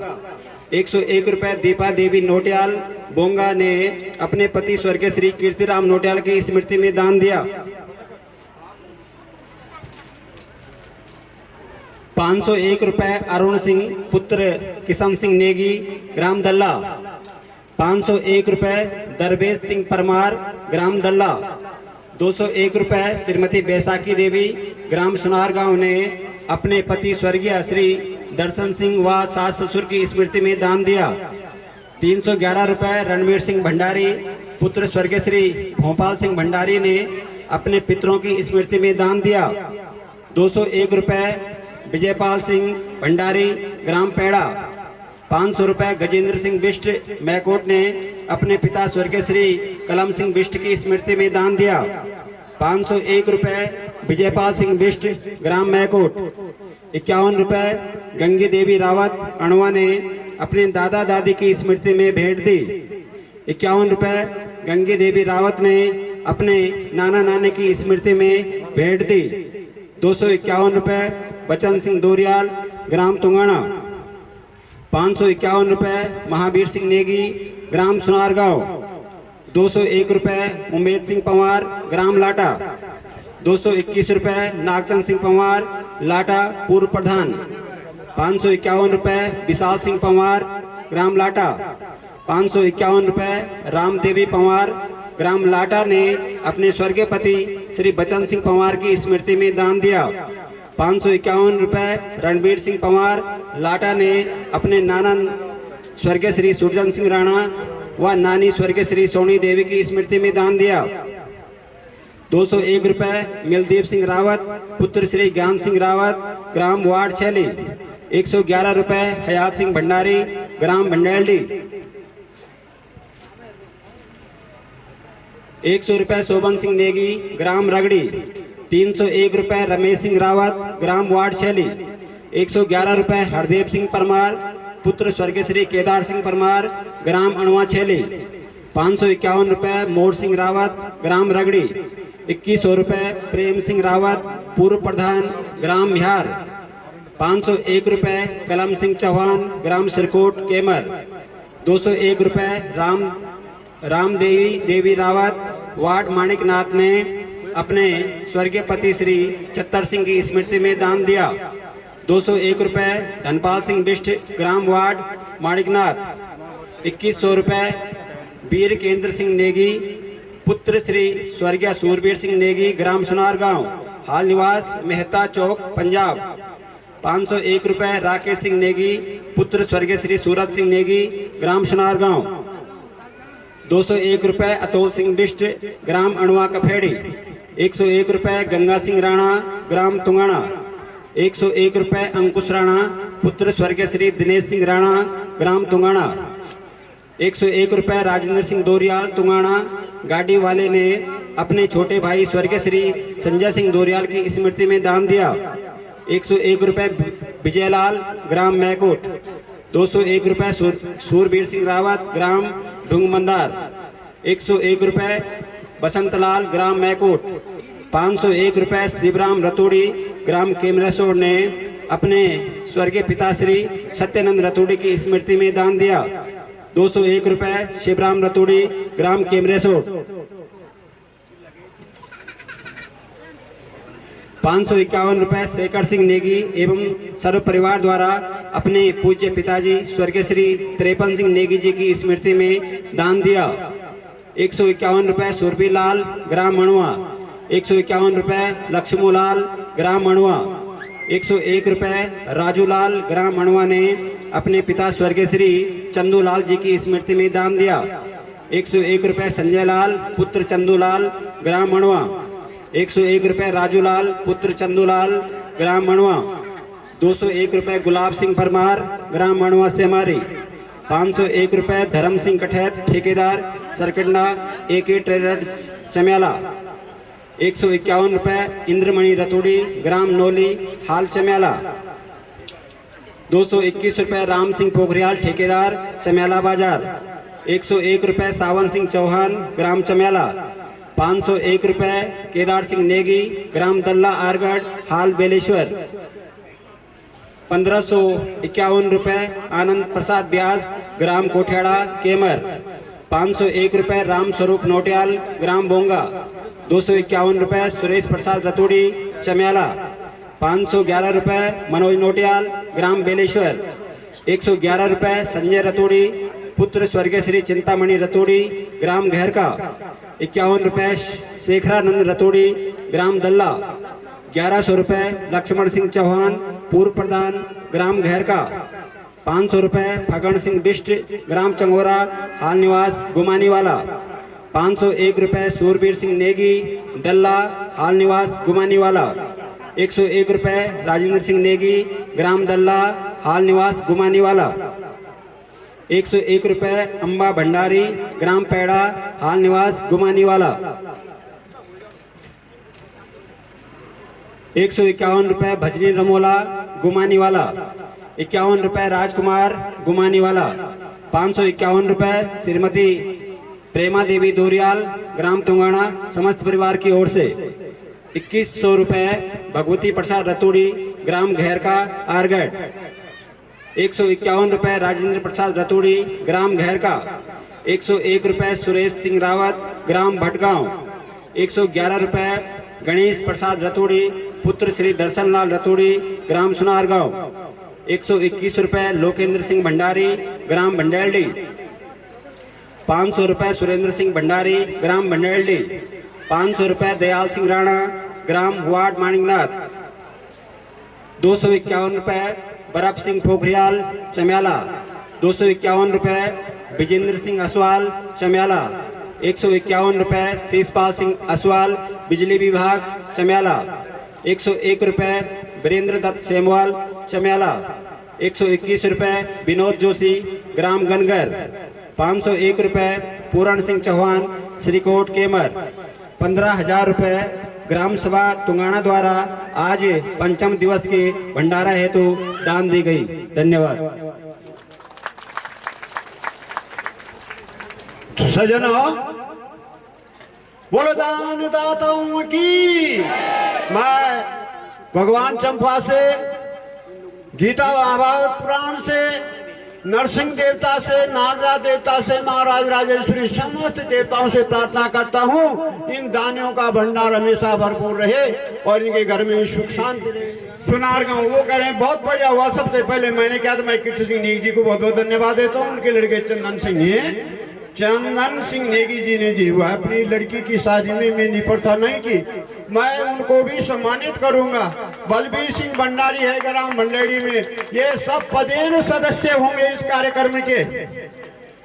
101 रुपए दीपा देवी नोटियाल बोंगा ने अपने पति स्वर्गीय श्री कीर्तिराम नोटियाल की स्मृति में दान दिया। 501 रुपए अरुण सिंह पुत्र किशन सिंह नेगी ग्राम दल्ला। 501 रुपए दरवेश सिंह परमार ग्राम दल्ला। 201 रुपए श्रीमती बैसाखी देवी ग्राम सुनार गांव ने अपने पति स्वर्गीय श्री दर्शन सिंह व सास ससुर की स्मृति में दान दिया। 311 रुपए रणवीर सिंह भंडारी पुत्र स्वर्गीय श्री भोपाल सिंह भंडारी ने अपने पितरों की स्मृति में दान दिया। 201 रुपए विजयपाल सिंह भंडारी ग्राम पैड़ा। 500 रुपए गजेंद्र सिंह बिष्ट मैकोट ने अपने पिता स्वर्गीय श्री कलम सिंह बिष्ट की स्मृति में दान दिया। 501 रुपए विजयपाल सिंह बिष्ट ग्राम मैकोट। 51 रुपए गंगी देवी रावत अणवा ने अपने दादा दादी की स्मृति में भेंट दी। 51 रुपए गंगी देवी रावत ने अपने नाना नानी की स्मृति में भेंट दी। 251 रुपए बचन सिंह दोरियाल ग्राम तुंगाना। 551 रुपए महावीर सिंह नेगी ग्राम सुनारगांव। 201 रुपए उमेद सिंह पंवार ग्राम लाटा। 221 रुपए नागचंद सिंह पंवार लाटा पूर्व प्रधान। 551 रुपए विशाल सिंह पंवार ग्राम लाटा। 551 रुपए रामदेवी पंवार ग्राम लाटा ने अपने स्वर्गीय पति श्री बचन सिंह पंवार की स्मृति में दान दिया। 551 रुपए रणबीर सिंह पंवार लाटा ने अपने नाना स्वर्गीय श्री सुरजन सिंह राणा व नानी स्वर्गीय श्री सोनी देवी की स्मृति में दान दिया। 201 रुपए मिलदीप सिंह रावत पुत्र श्री ज्ञान सिंह रावत ग्राम वार्ड छैली। 111 रुपए हयात सिंह भंडारी ग्राम भंडेलडी। 100 रुपए शोभन सिंह नेगी ग्राम रगड़ी। 301 रुपए रमेश सिंह रावत ग्राम वार्ड छैली। 111 रुपए हरदेव सिंह परमार पुत्र स्वर्गीय श्री केदार सिंह परमार ग्राम अणुआ छैली। 551 रुपए मोर सिंह रावत ग्राम रगड़ी। 2100 रुपए प्रेम सिंह रावत पूर्व प्रधान ग्राम बिहार। 501 रुपए कलम सिंह चौहान ग्राम सिरकोट केमर। 201 रुपए राम देवी रावत वार्ड माणिकनाथ ने अपने स्वर्गीय पति श्री चत्तर सिंह की स्मृति में दान दिया। 201 रुपए धनपाल सिंह बिष्ट ग्राम वार्ड माणिकनाथ। 2100 रुपए वीर केंद्र सिंह नेगी पुत्र श्री स्वर्गीय सूरबीर सिंह नेगी ग्राम सुनार गांव हाल निवास मेहता चौक पंजाब। 501 रुपए राकेश सिंह नेगी पुत्र स्वर्गीय श्री सूरज सिंह नेगी ग्राम सुनार गांव। 201 रुपए अतुल सिंह बिष्ट ग्राम अणुआ कफेड़ी। 101 रुपए गंगा सिंह राणा ग्राम तुंगाना। 101 रुपए अंकुश राणा पुत्र स्वर्गीय श्री दिनेश सिंह राणा ग्राम तुंगाना। 101 रुपए राजेंद्र सिंह दोरियाल तुंगाना गाड़ी वाले ने अपने छोटे भाई स्वर्गीय श्री संजय सिंह दोरियाल की स्मृति में दान दिया। 101 रुपए विजयलाल ग्राम मैकोट। 201 रुपए सूरबीर सिंह रावत ग्राम ढूंगमंदार। 101 रुपए बसंतलाल ग्राम मैकोट। 501 रुपए शिवराम रतोड़ी ग्राम केमरेसोड़ ने अपने स्वर्गीय पिता श्री सत्यानंद रतोड़ी की स्मृति में दान दिया। 201 रुपए शिवराम रतोड़ी ग्राम केमरेसोड़। 551 रुपए शेखर सिंह नेगी एवं सर्व परिवार द्वारा अपने पूज्य पिताजी स्वर्गीय श्री त्रेपन सिंह नेगी जी की स्मृति में दान दिया। 151 रुपए सुरभीर लाल ग्राम मणुआ। 151 रुपए लक्ष्मूलाल ग्राम मणुआ। 101 रुपए राजूलाल ग्राम मणुआ ने अपने पिता स्वर्गीय श्री चंदूलाल जी की स्मृति में दान दिया। 101 रुपए संजय लाल पुत्र चंदूलाल ग्राम मणुआ। 101 रुपए राजूलाल पुत्र चंदूलाल ग्राम मणुआ। 201 रुपए गुलाब सिंह परमार ग्राम मणुआ से हमारी। 501 रुपए धर्म सिंह कठैत ठेकेदार सरकंडा AK ट्रेडर्स चम्याला। 151 रुपए इंद्रमणि रतोड़ी ग्राम नोली हाल चम्याला। 221 रुपए राम सिंह पोखरियाल ठेकेदार चम्याला बाजार। 101 रुपए सावन सिंह चौहान ग्राम चम्याला। 501 रुपए केदार सिंह नेगी ग्राम दल्ला आरगढ़ हाल बेलेश्वर। 1551 रुपए आनंद प्रसाद ब्यास ग्राम कोठियाड़ा केमर। 501 रुपए राम स्वरूप नोटियाल ग्राम बोंगा। 251 रुपए सुरेश प्रसाद रतोड़ी चम्याला। 511 रुपए मनोज नोटियाल ग्राम बेलेश्वर। 111 रुपए संजय रतोड़ी पुत्र स्वर्गीय श्री चिंतामणि रतोड़ी ग्राम घेरका। 51 रुपए शेखरानंद रतोड़ी ग्राम दल्ला। 1100 रुपए लक्ष्मण सिंह चौहान पूर्व प्रधान ग्राम घेरका। 500 रुपए फगन सिंह बिष्ट ग्राम चंगोरा हाल निवास गुमानीवाला। 501 रुपए सूरबीर सिंह नेगी दल्ला हाल निवास गुमानीवाला। 101 रुपए राजेंद्र सिंह नेगी ग्राम दल्ला हाल निवास गुमानीवाला। 101 रुपए अंबा भंडारी ग्राम पैड़ा हाल निवास गुमानीवाला। 151 रुपए भजनी रमोला गुमानीवाला। 51 रुपए राजकुमार गुमानीवाला। 551 रुपए श्रीमती प्रेमा देवी दोरियाल ग्राम तुंगाना समस्त परिवार की ओर से। 2100 रुपए भगवती प्रसाद रतोड़ी ग्राम घेरका आरगढ़। 151 रुपए राजेंद्र प्रसाद रतोड़ी ग्राम घेरका। 101 रुपए सुरेश सिंह रावत ग्राम भटगांव। 111 रुपए गणेश प्रसाद रतोड़ी पुत्र श्री दर्शनलाल रतोड़ी ग्राम सुनारगांव। 121 रुपए लोकेंद्र सिंह भंडारी ग्राम भंडेलडी। 500 रुपये सुरेंद्र सिंह भंडारी, ग्राम भंडेरडी। 500 रुपये दयाल सिंह राणा, ग्राम वार्ड माणिकनाथ। 251 रुपये बरफ सिंह पोखरियाल, चम्याला। 251 रुपये विजेंद्र सिंह असवाल, चम्याला। 151 रुपये शेषपाल सिंह असवाल, बिजली विभाग, चम्याला। 101 रुपये वीरेंद्र दत्त सेमवाल, चम्याला। 121 रुपये विनोद जोशी, ग्राम गनगर। 501 रुपये पूरण सिंह चौहान, श्रीकोट केमर। 15,000 रुपये ग्राम सभा तुंगाना द्वारा आज पंचम दिवस के भंडारा हेतु दान दी गई। धन्यवाद। सजनों, बोलो दानदाताओं की। मैं भगवान चंपा से, गीता महाभारत पुराण से, नरसिंह देवता से, नागराज देवता से, महाराज राजेश्वरी समस्त देवताओं से प्रार्थना करता हूँ इन दानियों का भंडार हमेशा भरपूर रहे और इनके घर में सुख शांति रहे। सुनार गाँव वो कह रहे हैं बहुत बढ़िया हुआ। सबसे पहले मैंने क्या था, मैं किट्टू सिंह नेगी जी को बहुत बहुत धन्यवाद देता हूँ। उनके लड़के चंदन सिंह हैं, चंदन सिंह नेगी जी ने दी हुआ अपनी लड़की की शादी में मेहंदी प्रथा नहीं की। मैं उनको भी सम्मानित करूंगा। बलबीर सिंह भंडारी है ग्राम भंडेरी में, ये सब पदेन सदस्य होंगे इस कार्यक्रम के।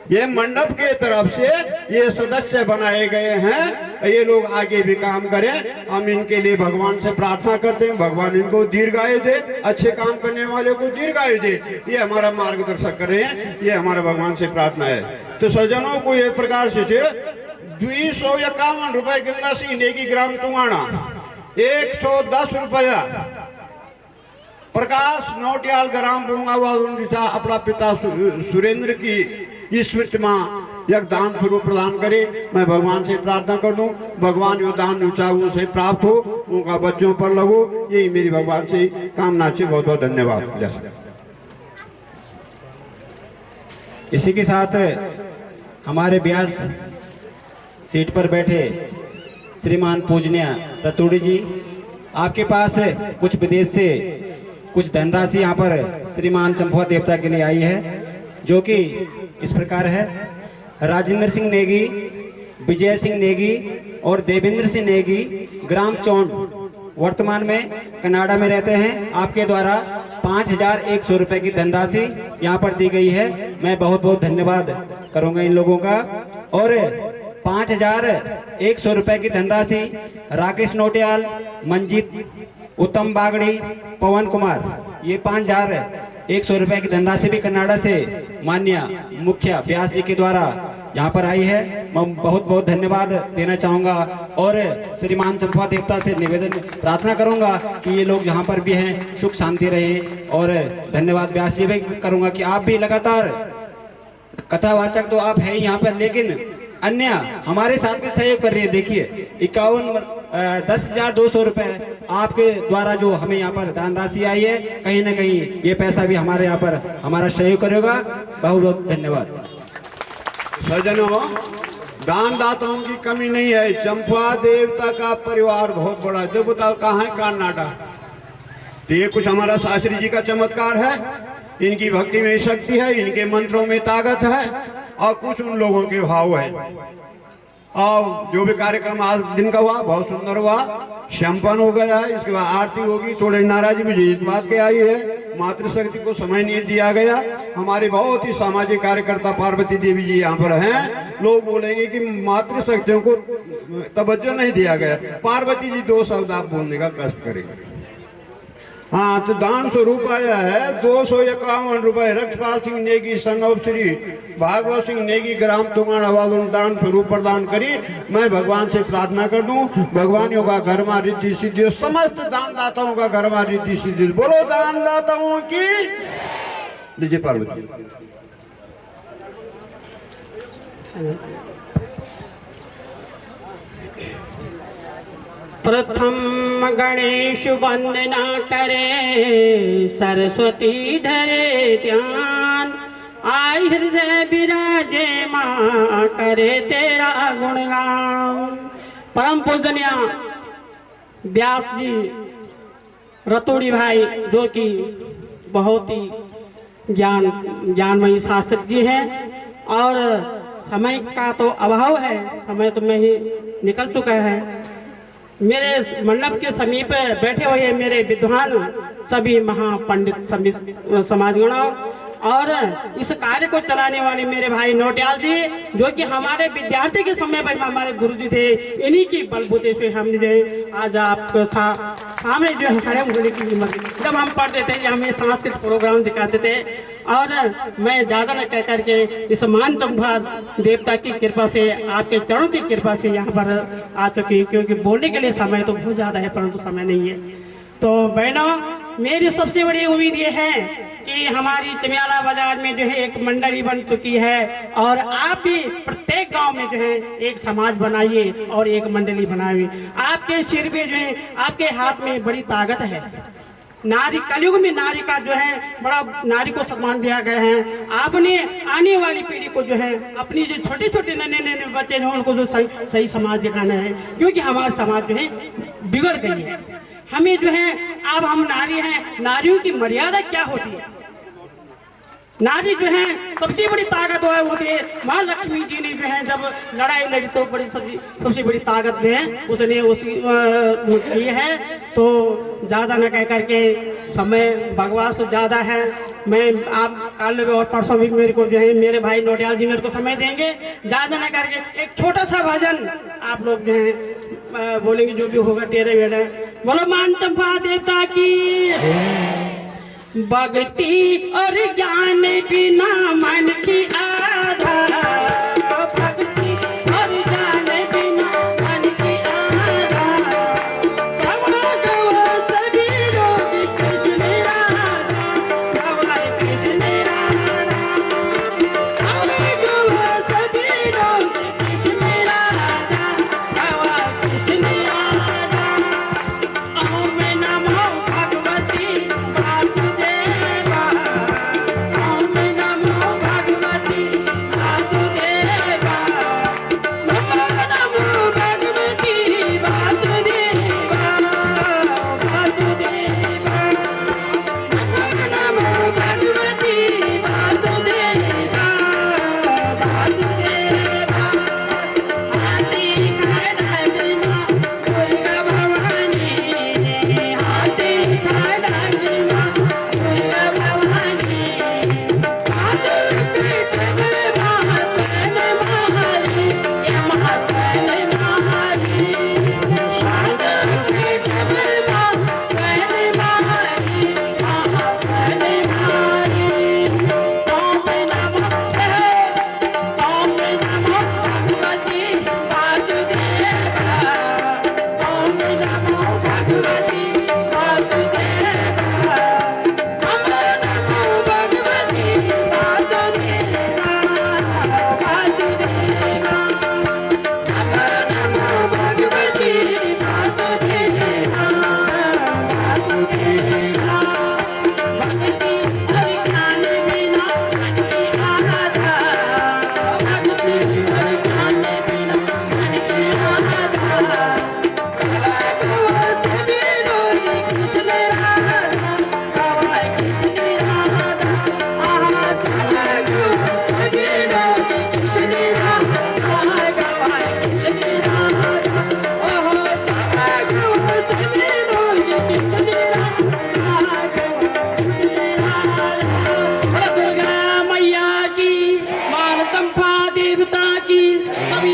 ये मंडप के तरफ से ये सदस्य बनाए गए हैं। ये लोग आगे भी काम करें, हम इनके लिए भगवान से प्रार्थना करते हैं, भगवान इनको दीर्घायु दे, अच्छे काम करने वाले को दीर्घायु दे। ये हमारा मार्गदर्शक कर रहे हैं, ये हमारा भगवान से प्रार्थना है। तो सज्जनों को एक प्रकार से 251 रुपए गंगा सिंह नेगी ग्राम तुंगाना, 110 रुपया प्रकाश नोटियाल ग्राम बुंगावाल अपना पिता सुरेंद्र की स्मृति में यह दान स्वरूप प्रदान करे। मैं भगवान से प्रार्थना कर दूं, भगवान यो दान ऊंचाऊ से प्राप्त हो, उनका बच्चों पर लगो, यही मेरी भगवान से कामना है। बहुत बहुत धन्यवाद। इसी के साथ हमारे ब्यास सीट पर बैठे श्रीमान पूजनीय दत्तूड़ी जी, आपके पास कुछ विदेश से कुछ धनराशि यहाँ पर श्रीमान चंपुआ देवता के लिए आई है, जो कि इस प्रकार है। राजेंद्र सिंह नेगी, विजय सिंह नेगी और देवेंद्र सिंह नेगी, ग्राम चौंड, वर्तमान में कनाडा में रहते हैं। आपके द्वारा 5,100 रुपये की धनराशि यहाँ पर दी गई है। मैं बहुत बहुत धन्यवाद करूँगा इन लोगों का। और 5,100 रुपये की धनराशि राकेश नोटियाल, मंजीत, उत्तम बागड़ी, पवन कुमार, ये 5,100 रुपये की धनराशि भी कनाडा से माननीय मुखिया व्यास जी के द्वारा यहाँ पर आई है। मैं बहुत बहुत धन्यवाद देना चाहूँगा और श्रीमान चंपुआ देवता से निवेदन प्रार्थना करूँगा कि ये लोग जहाँ पर भी हैं सुख शांति रहे। और धन्यवाद व्यास जी भी करूँगा कि आप भी लगातार कथावाचक तो आप हैं यहाँ पर, लेकिन अन्य हमारे साथ भी सहयोग कर रही है। देखिए 10,200 रुपये आपके द्वारा जो हमें यहाँ पर दान राशि आई है, कहीं ना कहीं ये पैसा भी हमारे यहाँ पर हमारा सहयोग करेगा। बहुत बहुत धन्यवाद। सज्जनों, दानदाताओं की कमी नहीं है। चंपा देवता का परिवार बहुत बड़ा है। देखो बताओ कहाँ है, कर्नाटक। तो ये कुछ हमारा शास्त्री जी का चमत्कार है। इनकी भक्ति में शक्ति है, इनके मंत्रों में ताकत है और कुछ उन लोगों के भाव है। और जो भी कार्यक्रम आज दिन का हुआ बहुत सुंदर हुआ, संपन्न हो गया है। इसके बाद आरती होगी। थोड़ी नाराजगी मुझे इस बात की आई है, मातृशक्ति को समय नहीं दिया गया। हमारे बहुत ही सामाजिक कार्यकर्ता पार्वती देवी जी यहाँ पर हैं। लोग बोलेंगे कि मातृशक्तियों को तवज्जो नहीं दिया गया। पार्वती जी 2 शब्द आप बोलने का कष्ट करेंगे। हाँ, तो दान स्वरूप आया है 251 रुपए रक्षपाल सिंह नेगी, सन ऑफ श्री भागवत सिंह नेगी, ग्राम तुंगाना वालों दान स्वरूप प्रदान करी। मैं भगवान से प्रार्थना कर दूं, भगवान का घर में रिद्धि सिद्धि, समस्त दानदाताओं का घर में रिद्धि सिद्धि। बोलो दानदाताओं की। लीजिए पार्वती। प्रथम गणेश वंदना करे, सरस्वती धरे ध्यान, आई हृदय विराजे माँ करे तेरा गुणगान। परम पूजनीय व्यास जी रतोड़ी भाई, जो कि बहुत ही ज्ञानमयी शास्त्री जी हैं, और समय का तो अभाव है, समय तो में ही निकल चुका है। मेरे मंडप के समीप बैठे हुए मेरे विद्वान सभी महापंडित समाजगणों और इस कार्य को चलाने वाले मेरे भाई नोटियाल जी, जो कि हमारे विद्यार्थी के समय पर हमारे गुरुजी थे, इन्हीं की बलबूते से हम जो आज आपको सामने जो है खड़े होने की हिम्मत। जब हम पढ़ते थे कि हमें सांस्कृतिक प्रोग्राम दिखाते थे, और मैं ज़्यादा न कह करके इस मान चंपा देवता की कृपा से, आपके चरणों की कृपा से यहाँ पर आ चुकी, क्योंकि बोलने के लिए समय तो बहुत ज़्यादा है परंतु समय नहीं है। तो बहनों, मेरी सबसे बड़ी उम्मीद ये है कि हमारी चमियाला बाजार में जो है एक मंडली बन चुकी है, और आप भी प्रत्येक गांव में जो है एक समाज बनाइए और एक मंडली बनाइए। आपके सिर पे जो है, आपके हाथ में बड़ी ताकत है। नारी, कलयुग में नारी का जो है बड़ा, नारी को सम्मान दिया गया है। आपने आने वाली पीढ़ी को जो है, अपनी जो छोटे छोटे नन्हे बच्चे जो उनको जो सही समाज दिखाना है, क्योंकि हमारा समाज जो है बिगड़ गई है। हमें जो है, अब हम नारी हैं, नारियों की मर्यादा क्या होती है? नारी जो है सबसे बड़ी ताकत होती है। माँ लक्ष्मी जी ने जो है जब लड़ाई लड़ी तो बड़ी सबसे बड़ी ताकत जो है उसने उसी की है। तो ज़्यादा न कह करके, समय भगवान से ज़्यादा है। मैं आप कल और परसों भी मेरे को जो है मेरे भाई नोटियाल जी मेरे को समय देंगे। ज़्यादा न करके एक छोटा सा भजन आप लोग जो है बोलेंगे, जो भी होगा टेढ़े बेढ़े। बोलो मान चंपा देवता की। भक्ति और ज्ञान बिना मन की आधार, भक्ति और ज्ञान बिना मन की आधार। सभी लोग कृष्ण राधा, कृष्ण राधा, सभी लोग कृष्ण राधा, कृष्ण राधा। ओम नमो भगवती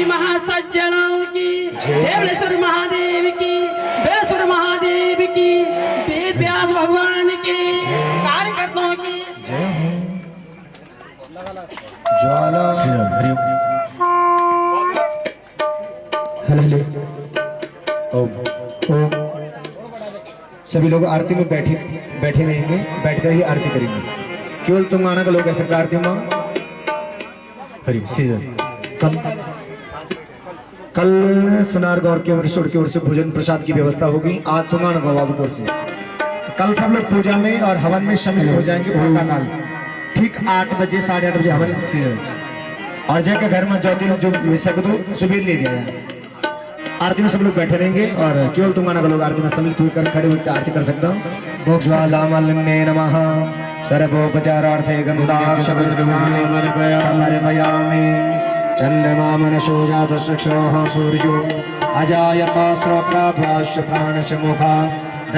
महासज्जनों की, देवलेश्वर महादेव की, बेलेश्वर महादेव की, वेद व्यास भगवान के कार्यकर्ताओं की ज्वाला। हेलो ओम। सभी लोग आरती में बैठे रहेंगे, बैठकर ही आरती करेंगे। केवल तुम आना का लोग ऐसे आरती में हरि सीजन। कल सुनार गौर के वरिष्ठ की ओर से भोजन प्रसाद की व्यवस्था होगी। आज तुंगाना गवादपुर से कल सब लोग पूजा में और हवन में शामिल हो जाएंगे। प्रातःकाल ठीक 8 बजे 8:30 बजे हवन, और जाकर घर में जो सकते सुबह ले दिया। आरती में सब लोग बैठे रहेंगे और केवल तुंगाना का लोग आरती में सम्मिलित होकर खड़े होकर आरती कर सकता हूँ। ज्वालामलिंगे नमः सर्वोपचारार्थे गंधाक्षरस्नानं समर्पयामि। चंद्रमा मनसो जातचक्षुः सूर्यो अजायत स्वप्राभास्य प्राणस्य मुखा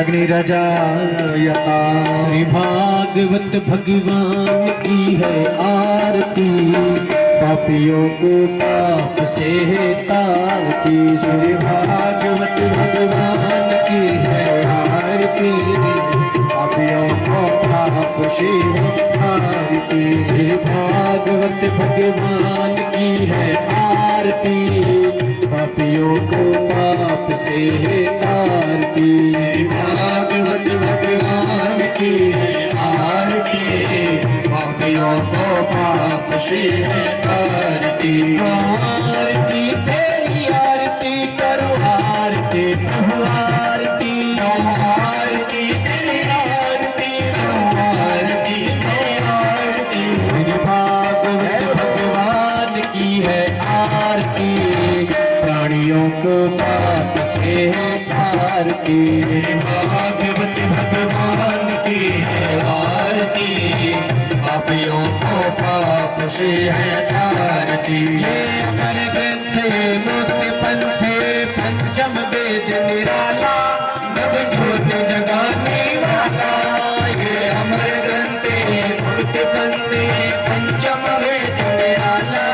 अग्निरजायता। श्री भागवत भगवान की है आरती, पापियों को पाप से है तारती। श्री भागवत भगवान की है आरती, पापियों को पाप से है तारती। श्री भागवत भगवान की है आरती, पापियों को पाप से है तारती। श्री भागवत भगवान की है आरती, पापियों को पाप से है तारती। आरती तेरी आरती करो, आरती प्रभु आरती, आरती तेरी आरती करो, आरती तेरी आरती। श्री भागवत भगवान की है आरती, प्राणियों को पाप से है तारती। श्री भागवत भगवान की है आरती, पापियों को पाप से है तारती। ये अमर ग्रंथ मुक्ति पंथ पंचम वेद निराला, नव ज्योत जगाने वाला। ये अमर ग्रंथ मुक्ति पंथ पंचम वेद निराला,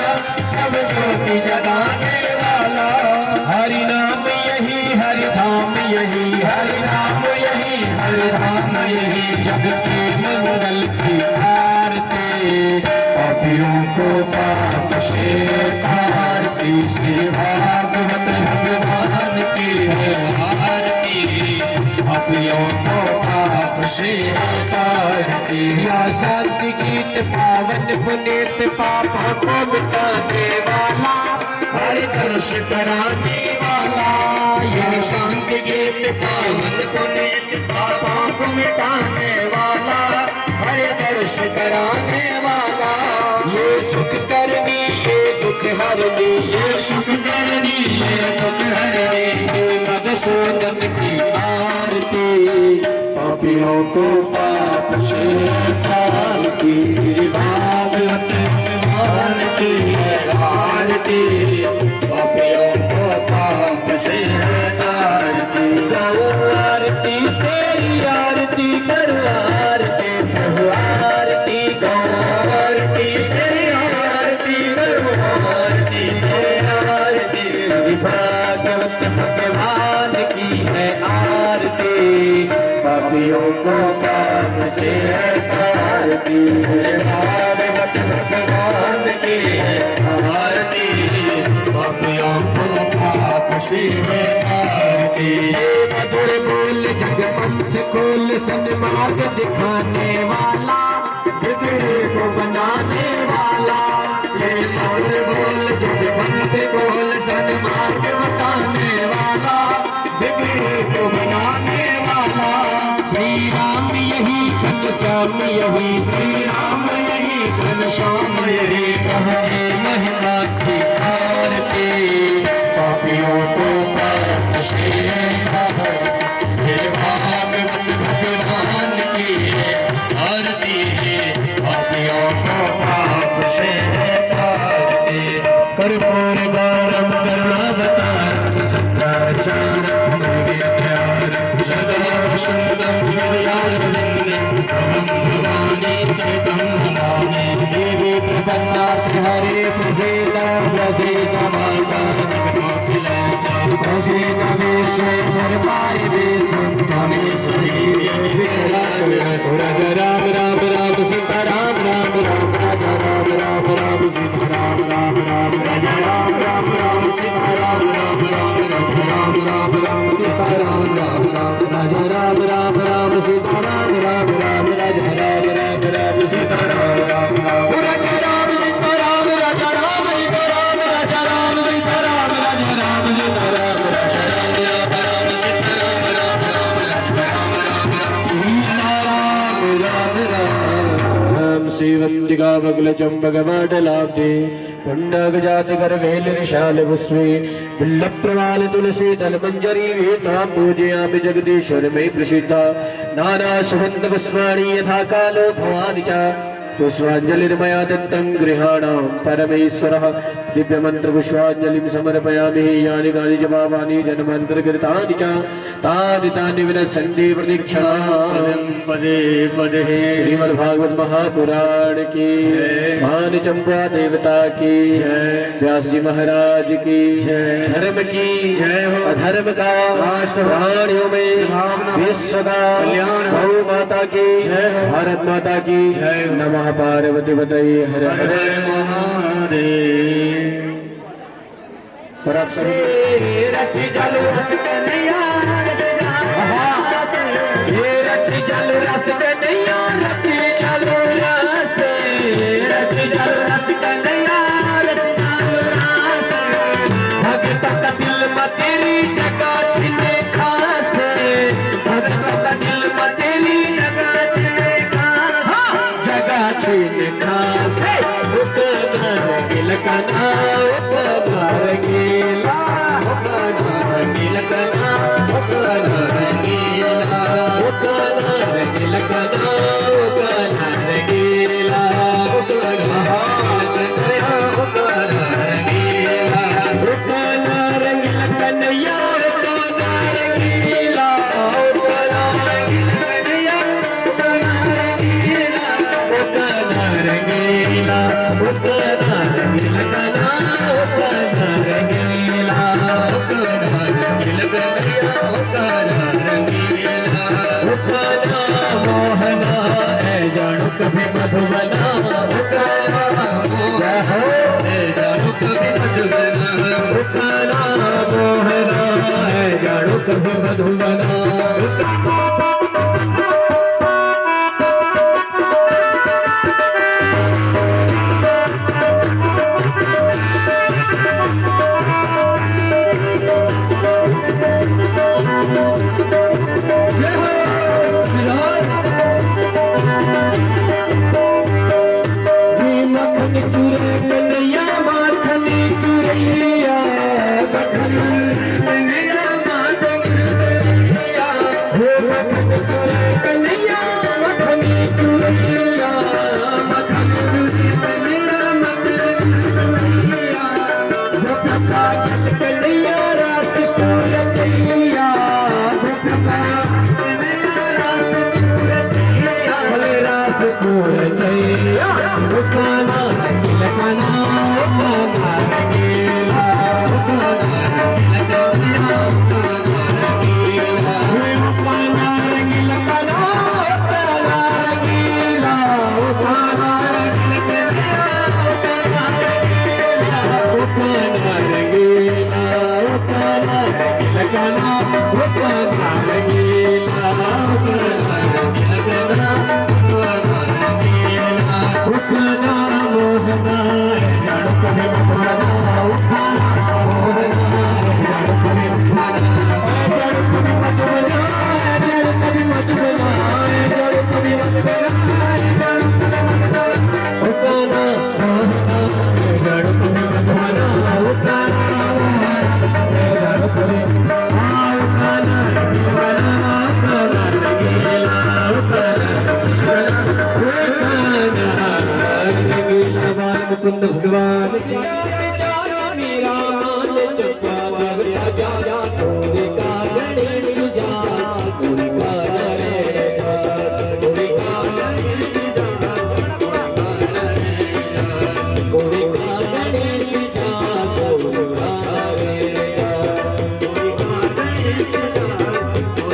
नव ज्योति जगाने वाला। हरि नाम यही हरि धाम यही, हरि नाम यही हरि धाम यही, जग के मंगल की आरती, पापियों को पाप से तारती। श्री भागवत भगवान की है आरती, पापियों को पाप से तारती। या शांति गीत पावन पुनीत, पापों को मिटाने वाला, हरि दर्श कराने वाला। यह शांति गीत पावन पुनीत, पापों को मिटाने वाला, हरि दर्श कराने वाला। ये सुख करनी ये दुख हरनी, ये सुख करनी ये दुख हरनी। श्री मधुसूदन की आरती, पापियों को पाप से तारती। श्री भागवत भगवान की है आरती, पापियों को पाप से तारती। गौ आरती तेरी आरती करो, आरती प्रभु आरती। गौ आरती तेरी आरती करो, आरती तेरी आरती। श्री भागवत भगवान की है आरती, पापियों को पाप से तारती। श्री भागवत भगवान की है आरती, पापियों को पाप से तारती। मधुर बोल जगपंथ खोल, सन्मार्ग दिखाने वाला, बिगड़े को बनाने वाला। ये मधुर बोल जगपंथ खोल, सन्मार्ग बताने वाला, बिगड़े को बनाने वाला। श्री राम यही घनश्याम यही, श्री राम यही घनश्याम यही, कहने महिमा की आरती, पापियों को पाप से तारती। श्री भागवत भगवान की आरती, पापियों को पाप से तारती। कर्पूर गौरम करुणावतारम, सच्चाचारम निर्व्यापारम, सदा वसंतम हृदयारविंदे, भवानी सहितं नमामि। देवी प्रपन्नाथ हरे प्रसीद प्रसीद माता जगन्नाथ, प्रसीद विश्वेश्वर पाहि विश्वमेश्वरी। विचला राजा राम राम राम सीता राम राम राम, राजा राम राम राम सीता राम राम राम, राजा राम राम राम सीता राम राम राम, राजा राम राम राम सीता राम राम राम, राजा राम राम राम सीता राम राम राम, राजा राम राम राम सीता राम राम राम, राजा राम सीता राम, राजा राम सीता राम, राजा राम सीता राम, राजा राम सीता राम, राजा राम राम सीता राम राम राम, राजा राम राम राम सीता राम राम राम। सेवंतिका बगल चंबकवाटलाब्धे, पुंडक जात कर वेल विशाल पुष्पे, बिल्ल प्रवाल तुलसी दल मंजरी वेता, पूजयामि जगदीश्वर में प्रसिद्धा। नाना सुगंध पुष्पाणि यथा कालो भवानि च, पुष्पांजलिर्मया दत्तं गृहाणां परमेश्वरः दिव्यमंत्र पुष्पांजलिं समर्पयामि यानि कानि च पापानि जन्मान्तरकृतानि च तानि तानि विनश्यन्ति प्रतिक्षणां पदे पदे श्रीमद्भागवत महापुराण की मान चंपा देवता की व्यास जी महाराज की धर्म की अधर्म का प्राणियों में विश्व का गौ माता की भारत माता की नमः पार्वती पतये हर हर महादेव। और आप सभी रसी जल रस कन्हैया ये रसी जल रस कन्हैया रसी जल रस कन्हैया भगत का दिल में तेरी जगह छिने खासे भगत का दिल में तेरी जगह छिने खासे जगह छिने खासे गिलकना उपकार गिला गिलकना उपकार गिला उपकार गिलकना उपकार गिला उपकार गिला उपकार गिलकनैया उपकार गिला उपकार गिलकनैया उपकार गिला उपकार गिला उपकार गिलकना उपकार गिला उपकार गिलकनैया उपकार गिला उपना मोहना ए जानो कभी मधुबना उपना मोहना ए जानो कभी मधुबना उपना मोहना ए जानो कभी मधुबना मुकुंद भगवान की मेरा मान चुका देवता जा पूरे का गणेश जा पूरे का नरेश जा पूरे का गणेश जा पूरे का गणेश जा पूरे का नरेश जा पूरे का गणेश जा पूरे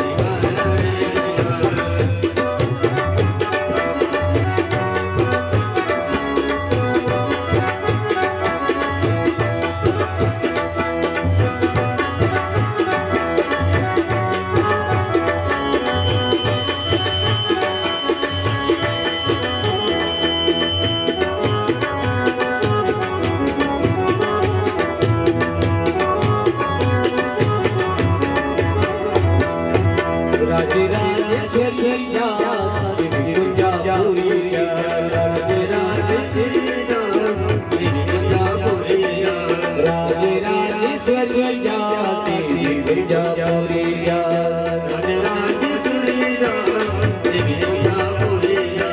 का राजेश्वरी जा विकुंजा पूरी जा राजेश्वरी जा विकुंजा पूरी जा राजेश्वरी जा विकुंजा पूरी जा राजेश्वरी जा विकुंजा पूरी जा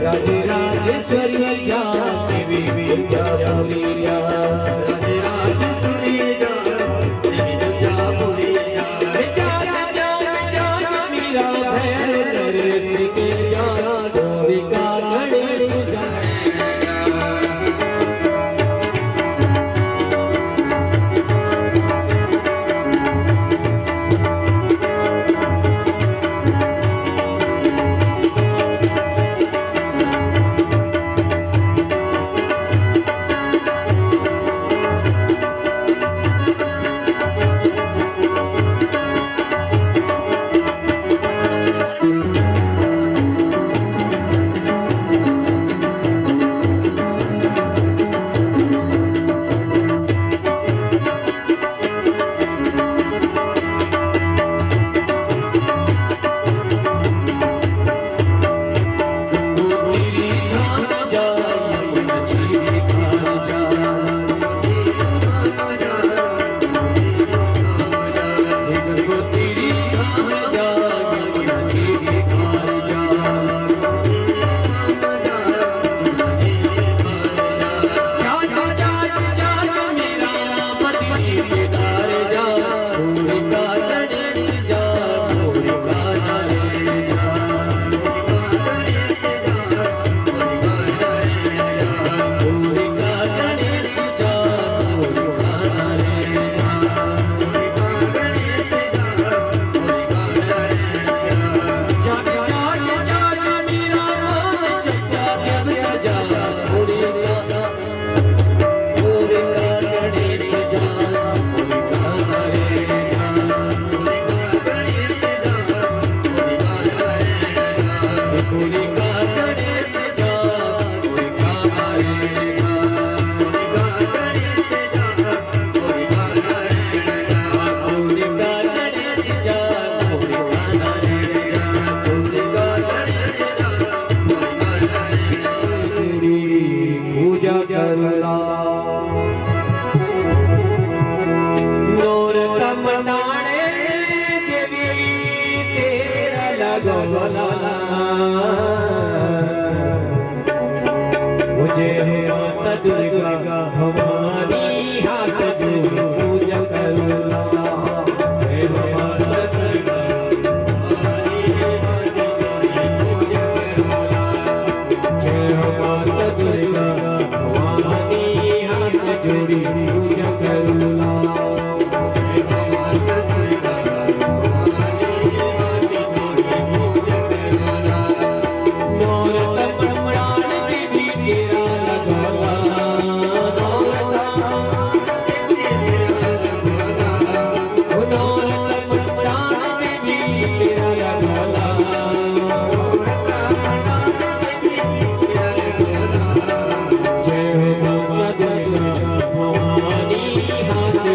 राजेश्वरी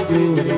दूर